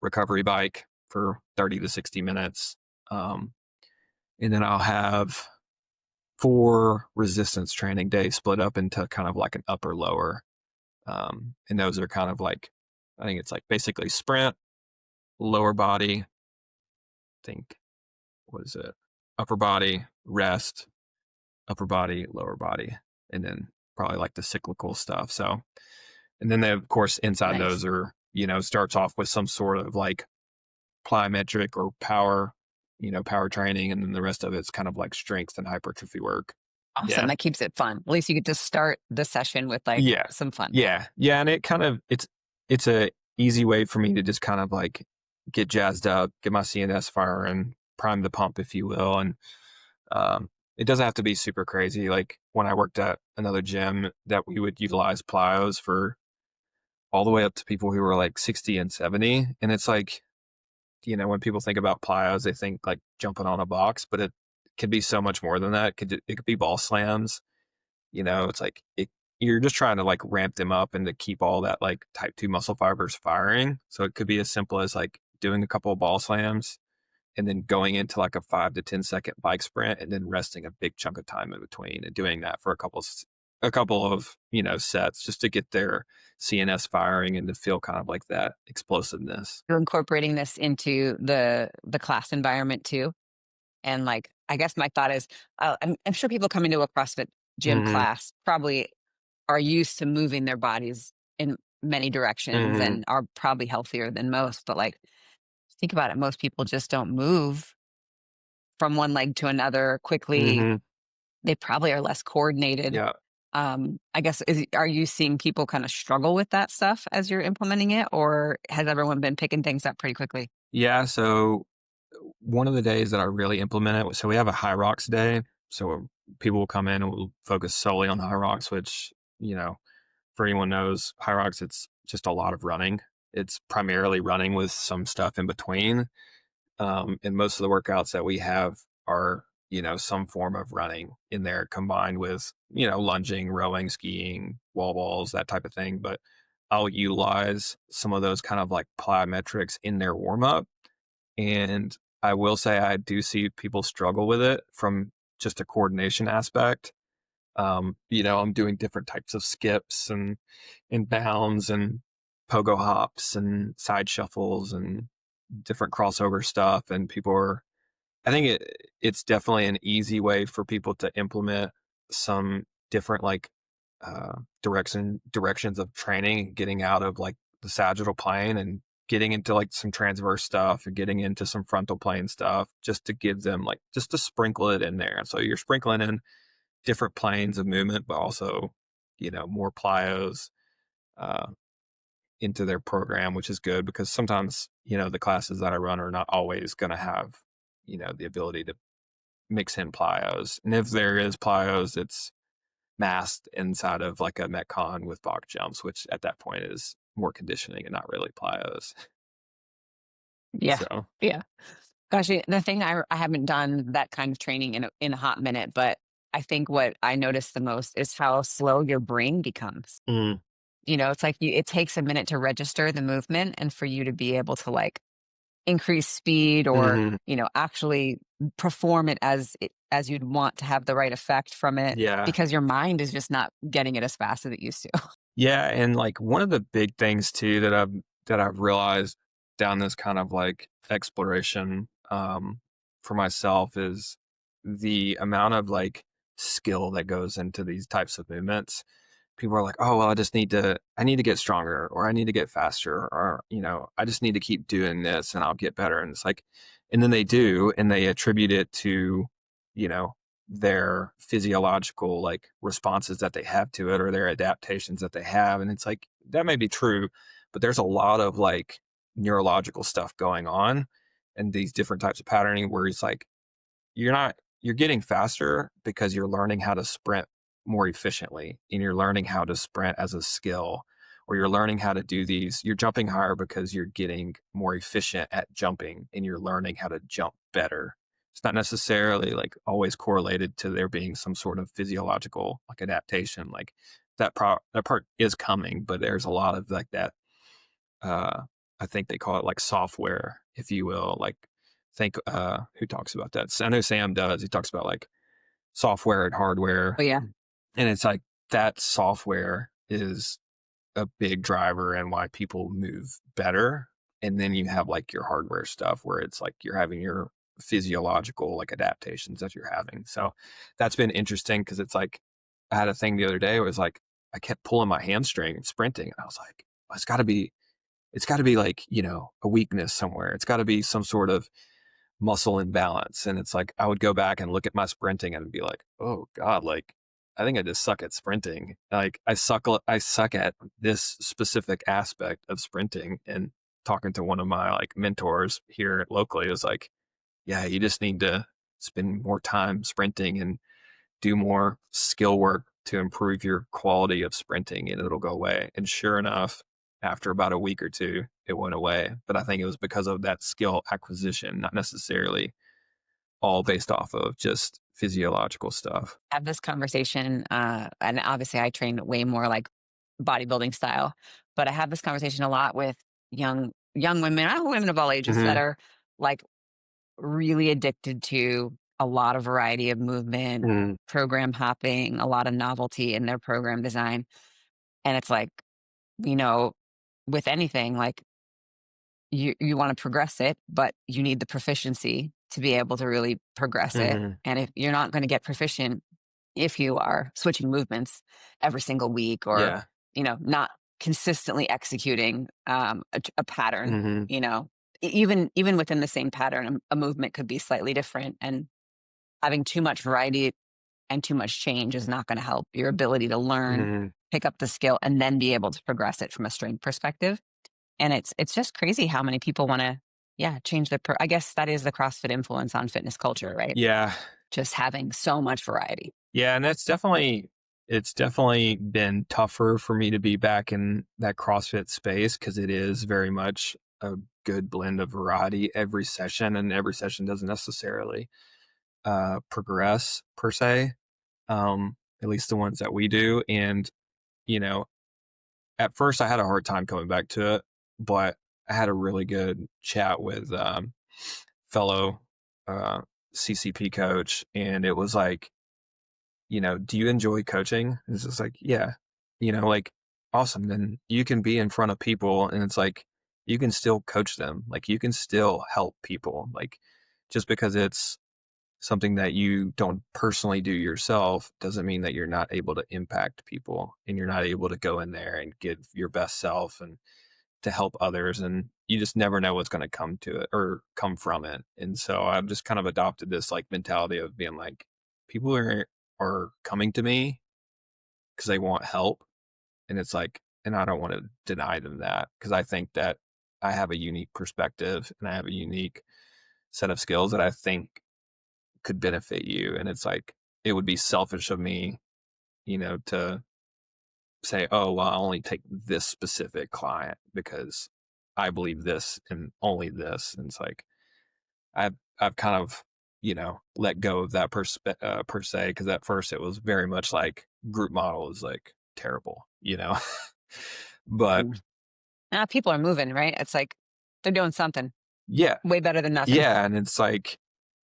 recovery bike for 30 to 60 minutes. Um, and then I'll have 4 resistance training days split up into kind of like an upper lower. And those are kind of like, I think it's like basically sprint, lower body, I think, what is it? Upper body, rest, upper body, lower body, and then probably like the cyclical stuff. So, and then they, of course, inside Nice. those are, starts off with some sort of like plyometric or power, power training. And then the rest of it's kind of like strength and hypertrophy work. Awesome. Yeah. That keeps it fun. At least you get to start the session with like Yeah. some fun. Yeah. Yeah. And it's a easy way for me to just kind of like get jazzed up, get my CNS firing, prime the pump, if you will. And, it doesn't have to be super crazy. Like when I worked at another gym that we would utilize plyos for all the way up to people who were like 60 and 70. And it's like, when people think about plyos, they think like jumping on a box, but it could be so much more than that. It could be ball slams. It's like you're just trying to like ramp them up and to keep all that like type 2 muscle fibers firing. So it could be as simple as like doing a couple of ball slams and then going into like a 5 to 10 second bike sprint and then resting a big chunk of time in between and doing that for a couple of sets just to get their CNS firing and to feel kind of like that explosiveness. You're incorporating this into the class environment too. And like, I guess my thought is, I'm sure people coming to a CrossFit gym Mm-hmm. class probably are used to moving their bodies in many directions Mm-hmm. and are probably healthier than most. But like, think about it. Most people just don't move from one leg to another quickly. Mm-hmm. They probably are less coordinated. Yeah. I guess, are you seeing people kind of struggle with that stuff as you're implementing it, or has everyone been picking things up pretty quickly? Yeah. So one of the days that I really implement it, so we have a high rocks day. So people will come in and we'll focus solely on high rocks, which, for anyone knows, high rocks, it's just a lot of running. It's primarily running with some stuff in between. And most of the workouts that we have are, some form of running in there combined with, lunging, rowing, skiing, wall balls, that type of thing. But I'll utilize some of those kind of like plyometrics in their warm up. And I will say I do see people struggle with it from just a coordination aspect. I'm doing different types of skips and bounds and pogo hops and side shuffles and different crossover stuff. And I think it's definitely an easy way for people to implement some different like directions of training, getting out of like the sagittal plane and getting into like some transverse stuff or getting into some frontal plane stuff just to give them like just to sprinkle it in there. So you're sprinkling in different planes of movement, but also, more plyos uh, into their program, which is good because sometimes, the classes that I run are not always going to have, the ability to mix in plyos. And if there is plyos, it's masked inside of like a Metcon with box jumps, which at that point is more conditioning and not really plyos. Yeah. So, Yeah. Gosh, the thing I haven't done that kind of training in a hot minute, but I think what I notice the most is how slow your brain becomes. mm, It's like it takes a minute to register the movement and for you to be able to like increase speed or, hmm actually perform it as you'd want to have the right effect from it yeah. because your mind is just not getting it as fast as it used to. Yeah, and like one of the big things too that I've realized down this kind of like exploration for myself is the amount of like skill that goes into these types of movements. People are like, "Oh, well, I need to get stronger or I need to get faster or, I just need to keep doing this and I'll get better." And it's like and then they do and they attribute it to, you know, their physiological like responses that they have to it or their adaptations that they have. And it's like, that may be true, but there's a lot of like neurological stuff going on and these different types of patterning where it's like, you're getting faster because you're learning how to sprint more efficiently and you're learning how to sprint as a skill or you're learning how to do these. You're jumping higher because you're getting more efficient at jumping and you're learning how to jump better. It's not necessarily like always correlated to there being some sort of physiological like adaptation. Like that part is coming, but there's a lot of like that. Uh, I think they call it like software, if you will. Like think who talks about that? I know Sam does. He talks about like software and hardware, Oh yeah. and it's like that software is a big driver and why people move better. And then you have like your hardware stuff where it's like you're having your physiological like adaptations that you're having. So that's been interesting because it's like I had a thing the other day where it was like I kept pulling my hamstring sprinting and I was like, it's got to be like, a weakness somewhere. It's got to be some sort of muscle imbalance. And it's like, I would go back and look at my sprinting and be like, oh God, like, I think I just suck at sprinting. Like I suck at this specific aspect of sprinting. And talking to one of my like mentors here locally is like, yeah, you just need to spend more time sprinting and do more skill work to improve your quality of sprinting, and it'll go away. And sure enough, after about a week or two, it went away. But I think it was because of that skill acquisition, not necessarily all based off of just physiological stuff. Have this conversation, and obviously I train way more like bodybuilding style, but I have this conversation a lot with young women, women of all ages that Mm-hmm. are like really addicted to a lot of variety of movement, Mm-hmm. program hopping, a lot of novelty in their program design. And it's like, you know, with anything, like you want to progress it, but you need the proficiency to be able to really progress it. Mm-hmm. And if you're not going to get proficient if you are switching movements every single week or, Yeah. not consistently executing a pattern, Mm-hmm. even within the same pattern, a movement could be slightly different. And having too much variety and too much change is not going to help your ability to learn, Mm-hmm. pick up the skill, and then be able to progress it from a strength perspective. And it's just crazy how many people want to, yeah, change I guess that is the CrossFit influence on fitness culture, right? Yeah. Just having so much variety. Yeah. And it's definitely been tougher for me to be back in that CrossFit space because it is very much a good blend of variety every session, and every session doesn't necessarily progress per se. At least the ones that we do. And, you know, at first I had a hard time coming back to it, but I had a really good chat with fellow uh, CCP coach, and it was like, do you enjoy coaching? It's just like, yeah, like, awesome. Then you can be in front of people, and it's like, you can still coach them. Like, you can still help people. Like, just because it's something that you don't personally do yourself doesn't mean that you're not able to impact people, and you're not able to go in there and give your best self and to help others. And you just never know what's going to come to it or come from it. And so I've just kind of adopted this like mentality of being like, people are coming to me because they want help. And it's like, and I don't want to deny them that, because I think that I have a unique perspective and I have a unique set of skills that I think could benefit you. And it's like, it would be selfish of me, to say, oh, well, I'll only take this specific client because I believe this and only this. And it's like, I've kind of, let go of that per se. Cause at first it was very much like group model is like terrible, but Mm. People are moving, right? It's like they're doing something yeah, way better than nothing. yeah. And it's like,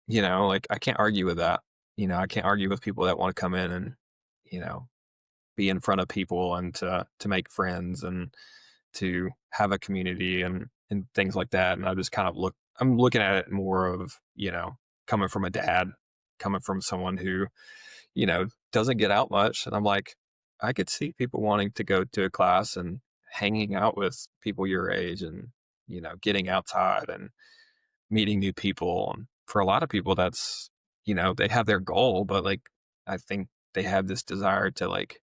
like I can't argue with that. I can't argue with people that want to come in and, you know, be in front of people and to make friends and to have a community and things like that. And I just kind of I'm looking at it more of, coming from a dad, coming from someone who, doesn't get out much. And I'm like, I could see people wanting to go to a class and hanging out with people your age and, getting outside and meeting new people. And for a lot of people, that's, they have their goal, but like, I think they have this desire to like,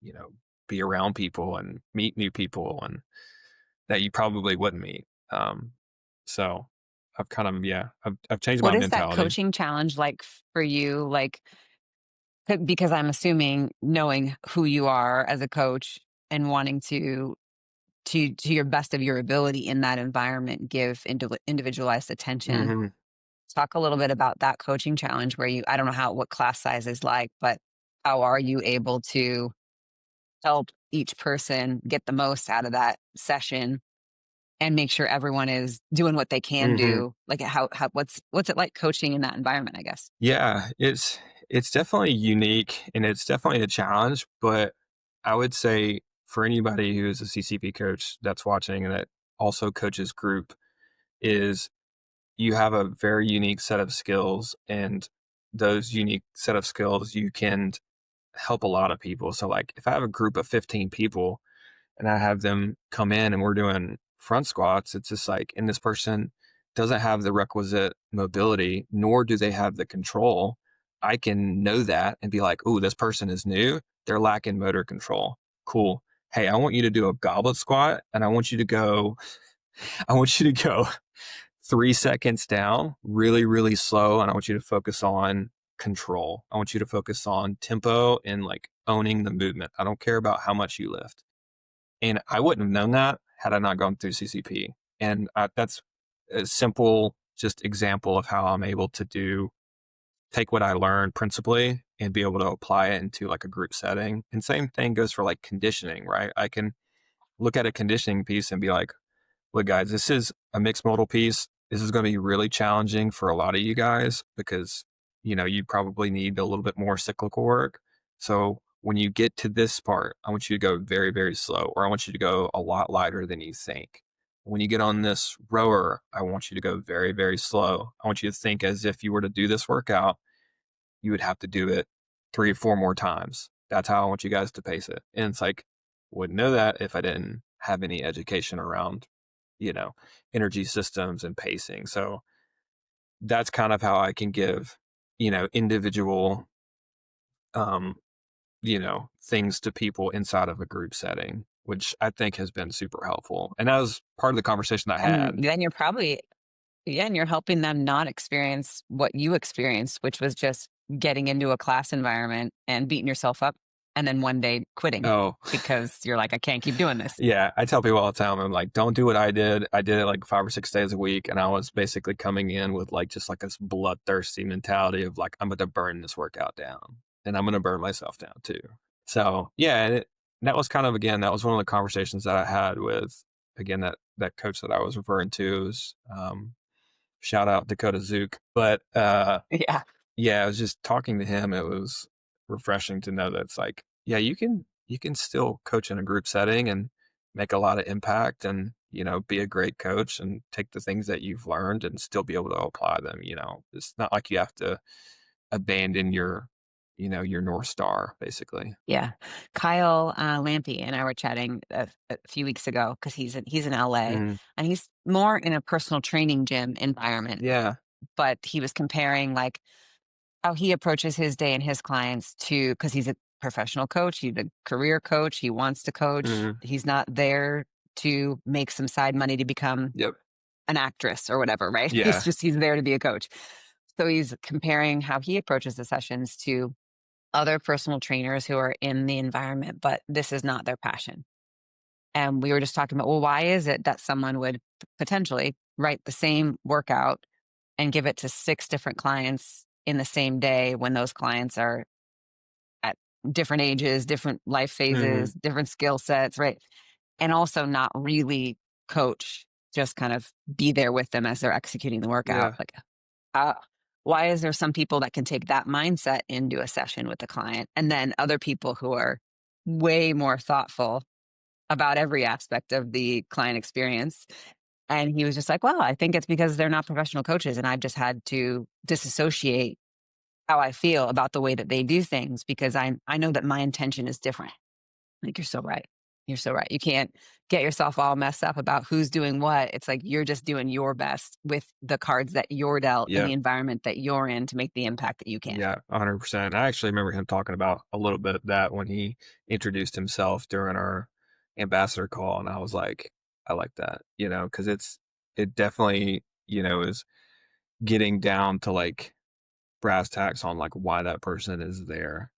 you know, be around people and meet new people and that you probably wouldn't meet. So I've kind of, yeah, I've changed my What is that mentality. coaching challenge like for you? Like, because I'm assuming knowing who you are as a coach and wanting to your best of your ability in that environment, give individualized attention. Hmm. Talk a little bit about that coaching challenge where I don't know what class size is like, but how are you able to help each person get the most out of that session and make sure everyone is doing what they can Hmm. do? Like what's it like coaching in that environment, I guess? Yeah, it's definitely unique and it's definitely a challenge, but I would say for anybody who is a CCP coach that's watching and that also coaches group is you have a very unique set of skills, and those unique set of skills you can help a lot of people. So like if I have a group of 15 people and I have them come in and we're doing front squats, it's just like, and this person doesn't have the requisite mobility, nor do they have the control. I can know that and be like, oh, this person is new. They're lacking motor control. Cool. Hey, I want you to do a goblet squat, and I want you to go 3 seconds down, really, really slow. And I want you to focus on control. I want you to focus on tempo and like owning the movement. I don't care about how much you lift. And I wouldn't have known that had I not gone through CCP. And that's a simple, just example of how I'm able to take what I learned principally and be able to apply it into like a group setting. And same thing goes for like conditioning, right? I can look at a conditioning piece and be like, look, guys, this is a mixed modal piece. This is going to be really challenging for a lot of you guys because, you probably need a little bit more cyclical work. So when you get to this part, I want you to go very, very slow, or I want you to go a lot lighter than you think. When you get on this rower, I want you to go very, very slow. I want you to think as if you were to do this workout, you would have to do it 3 or 4 more times. That's how I want you guys to pace it. And it's like, wouldn't know that if I didn't have any education around, energy systems and pacing. So that's kind of how I can give, individual, um, things to people inside of a group setting, which I think has been super helpful. And that was part of the conversation I And had. then you're probably, yeah, and you're helping them not experience what you experienced, which was just getting into a class environment and beating yourself up and then one day quitting Oh, because you're like, I can't keep doing this. yeah. I tell people all the time, I'm like, don't do what I did. I did it like 5 or 6 days a week. And I was basically coming in with like just like this bloodthirsty mentality of like, I'm going to burn this workout down and I'm going to burn myself down too. So yeah. That was kind of, again, that was one of the conversations that I had with, again, that coach that I was referring to is, shout out Dakota Zook. But, Yeah. yeah, I was just talking to him. It was refreshing to know that it's like, yeah, you can still coach in a group setting and make a lot of impact and, be a great coach and take the things that you've learned and still be able to apply them. It's not like you have to abandon your North Star, basically. Yeah. Kyle Lampy and I were chatting a few weeks ago because he's in LA Mhm. and he's more in a personal training gym environment, Yeah. but he was comparing like how he approaches his day and his clients to because he's a professional coach, he's a career coach, he wants to coach. Mhm. He's not there to make some side money to become Yep. an actress or whatever, right? Yeah. He's there to be a coach. So he's comparing how he approaches the sessions to other personal trainers who are in the environment, but this is not their passion. And we were just talking about, well, why is it that someone would potentially write the same workout and give it to 6 different clients in the same day when those clients are at different ages, different life Mhm. phases, different skill sets, right? And also not really coach, just kind of be there with them as they're executing the workout. Yeah. Like, uh, why is there some people that can take that mindset into a session with the client and then other people who are way more thoughtful about every aspect of the client experience? And he was just like, well, I think it's because they're not professional coaches and I've just had to disassociate how I feel about the way that they do things because I know that my intention is different. Like, you're so right. You're so right. You can't get yourself all messed up about who's doing what. It's like you're just doing your best with the cards that you're dealt and Yeah. the environment that you're in to make the impact that you can. Yeah, 100%. I actually remember him talking about a little bit of that when he introduced himself during our ambassador call. And I was like, I like that, because it definitely, is getting down to like brass tacks on like why that person is there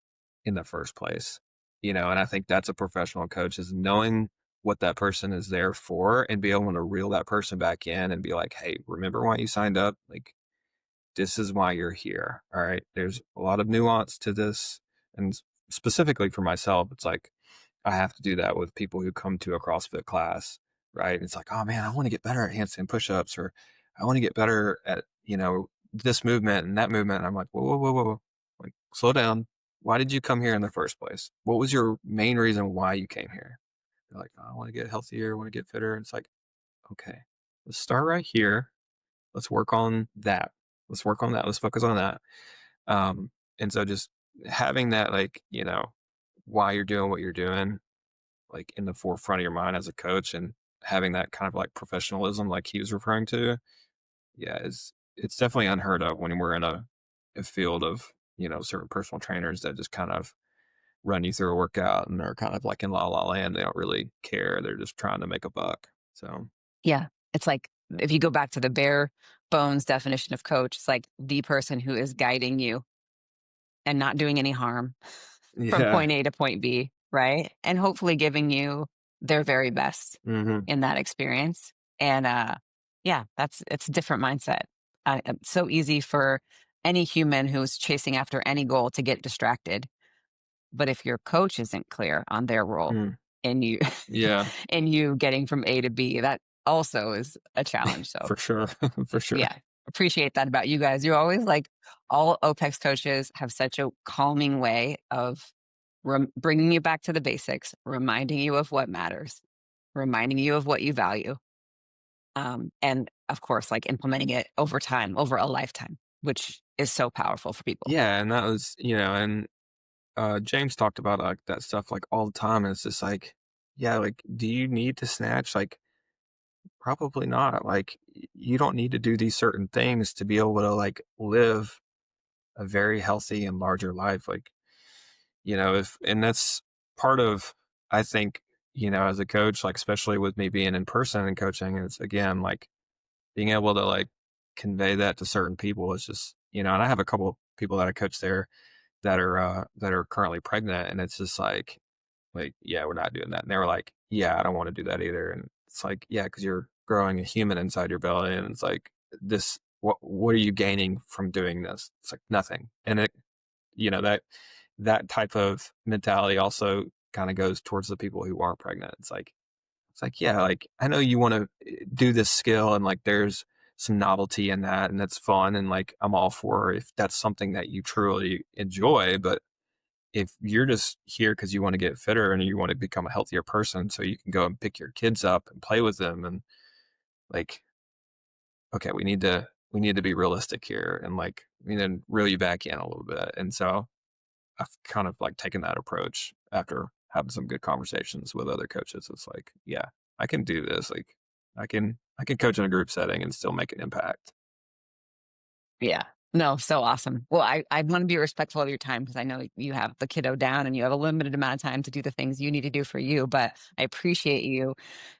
in the first place, and I think that's a professional coach is knowing what that person is there for and be able to reel that person back in and be like, hey, remember why you signed up? Like, this is why you're here. All right. There's a lot of nuance to this. And specifically for myself, it's like I have to do that with people who come to a CrossFit class, right? It's like, oh man, I want to get better at handstand push-ups, or I want to get better at, this movement and that movement. And I'm like, whoa, whoa, whoa, whoa, whoa. Like, slow down. Why did you come here in the first place? What was your main reason why you came here? They're like, oh, I want to get healthier, I want to get fitter. And it's like, okay, let's start right here. Let's work on that. Let's work on that. Let's focus on that. Um, and so just having that, like, why you're doing what you're doing, like in the forefront of your mind as a coach and having that kind of like professionalism, like he was referring to, yeah, it's definitely unheard of when we're in a field of, certain personal trainers that just kind of run you through a workout and they're kind of like in la la land. They don't really care. They're just trying to make a buck. So Yeah. It's like if you go back to the bare bones definition of coach, it's like the person who is guiding you and not doing any harm from yeah. point A to point B, right? And hopefully giving you their very best Hmm. in that experience. And yeah, it's a different mindset. It's so easy for any human who's chasing after any goal to get distracted. But if your coach isn't clear on their role Mm, and you yeah, and you getting from A to B, that also is a challenge. So for sure. For sure. yeah, appreciate that about you guys. You're always like, all OPEX coaches have such a calming way of bringing you back to the basics, reminding you of what matters, reminding you of what you value. And of course, like implementing it over time, over a lifetime, which is so powerful for people. Yeah. And that was, and James talked about like that stuff like all the time. And it's just like, yeah, like, do you need to snatch? Like, probably not. Like, you don't need to do these certain things to be able to like live a very healthy and larger life. Like, and that's part of, I think, as a coach, like, especially with me being in person and coaching, it's again, like being able to like convey that to certain people is just, and I have a couple people that I coach there that are currently pregnant. And it's just like, yeah, we're not doing that. And they were like, yeah, I don't want to do that either. And it's like, yeah, because you're growing a human inside your belly. And it's like, what are you gaining from doing this? It's like nothing. And that type of mentality also kind of goes towards the people who aren't pregnant. It's like, yeah, like I know you want to do this skill and like there's some novelty in that and that's fun. And like, I'm all for if that's something that you truly enjoy. But if you're just here because you want to get fitter and you want to become a healthier person so you can go and pick your kids up and play with them, and like, okay, we need to be realistic here and like we need to reel you back in a little bit. And so I've kind of like taken that approach after having some good conversations with other coaches. It's like, yeah, I can do this. Like I can coach in a group setting and still make an impact. Yeah. No, so awesome. Well, I want to be respectful of your time because I know you have the kiddo down and you have a limited amount of time to do the things you need to do for you. But I appreciate you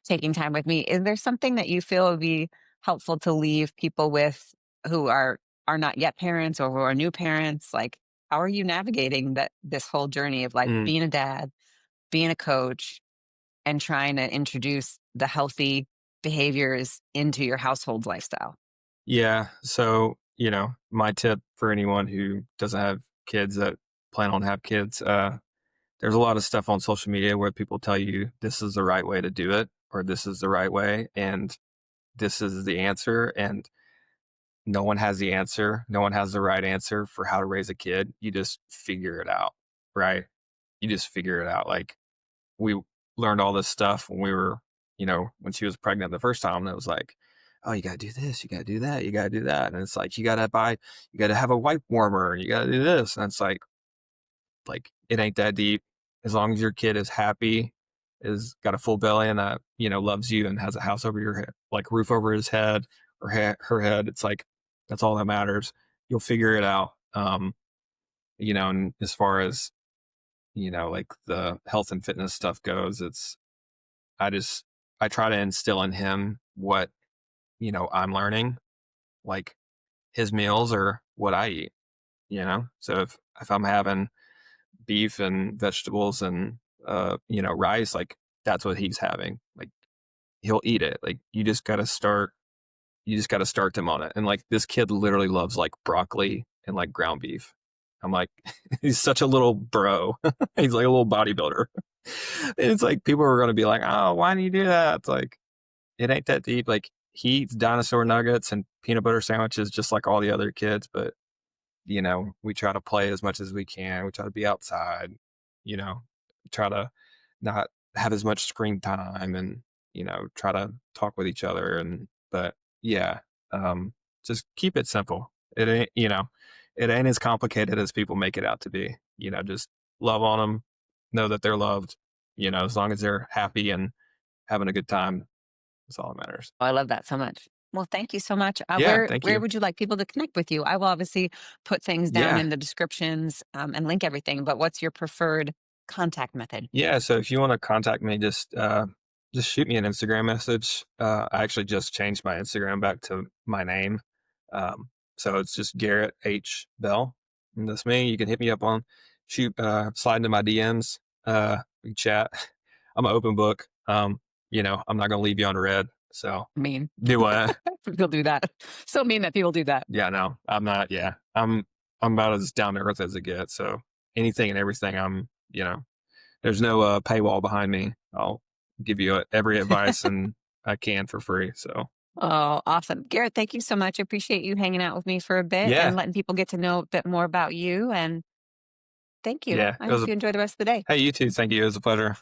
taking time with me. Is there something that you feel would be helpful to leave people with who are not yet parents or who are new parents? Like, how are you navigating this whole journey of like Mm, being a dad, being a coach, and trying to introduce the healthy behaviors into your household's lifestyle? yeah. So, my tip for anyone who doesn't have kids that plan on have kids, there's a lot of stuff on social media where people tell you this is the right way to do it or this is the right way and this is the answer. And no one has the answer. No one has the right answer for how to raise a kid. You just figure it out, right? You just figure it out. Like we learned all this stuff when we were, when she was pregnant the first time. And it was like, oh, you got to do this, you got to do that, you got to do that. And it's like, you got to have a wipe warmer and you got to do this. And it's like it ain't that deep. As long as your kid is happy, is got a full belly and that, loves you and has a house over your head, like roof over his head or her head. It's like, that's all that matters. You'll figure it out. And as far as, like the health and fitness stuff goes, I just, I try to instill in him what, I'm learning, like his meals are what I eat. So if I'm having beef and vegetables and rice, like that's what he's having. Like he'll eat it. Like you just gotta start them on it. And like this kid literally loves like broccoli and like ground beef. I'm like, he's such a little bro. He's like a little bodybuilder. And it's like people are gonna be like, oh, why do you do that? It's like it ain't that deep. Like he eats dinosaur nuggets and peanut butter sandwiches just like all the other kids, but we try to play as much as we can. We try to be outside, you know, try to not have as much screen time and, try to talk with each other. But yeah, just keep it simple. It ain't as complicated as people make it out to be. Just love on them, know that they're loved, as long as they're happy and having a good time. That's all that matters. Oh, I love that so much. Well, thank you so much. Yeah, thank Where you. would you like people to connect with you? I will obviously put things down Yeah. in the descriptions and link everything. But what's your preferred contact method? Yeah, so if you want to contact me, just shoot me an Instagram message. I actually just changed my Instagram back to my name. So it's just Garrett H. Bell. And that's me. You can hit me up on slide into my DMs. We can chat. I'm an open book. I'm not gonna leave you on red. So Mean. do what? People do that. So mean that people do that. Yeah, no, I'm not. Yeah. I'm about as down to earth as it gets. So anything and everything there's no paywall behind me. I'll give you every advice and I can for free. So Oh, awesome. Garrett, thank you so much. I appreciate you hanging out with me for a bit yeah, and letting people get to know a bit more about you. And thank you. yeah, I it was hope a you enjoy the rest of the day. hey, you too. Thank you. It was a pleasure.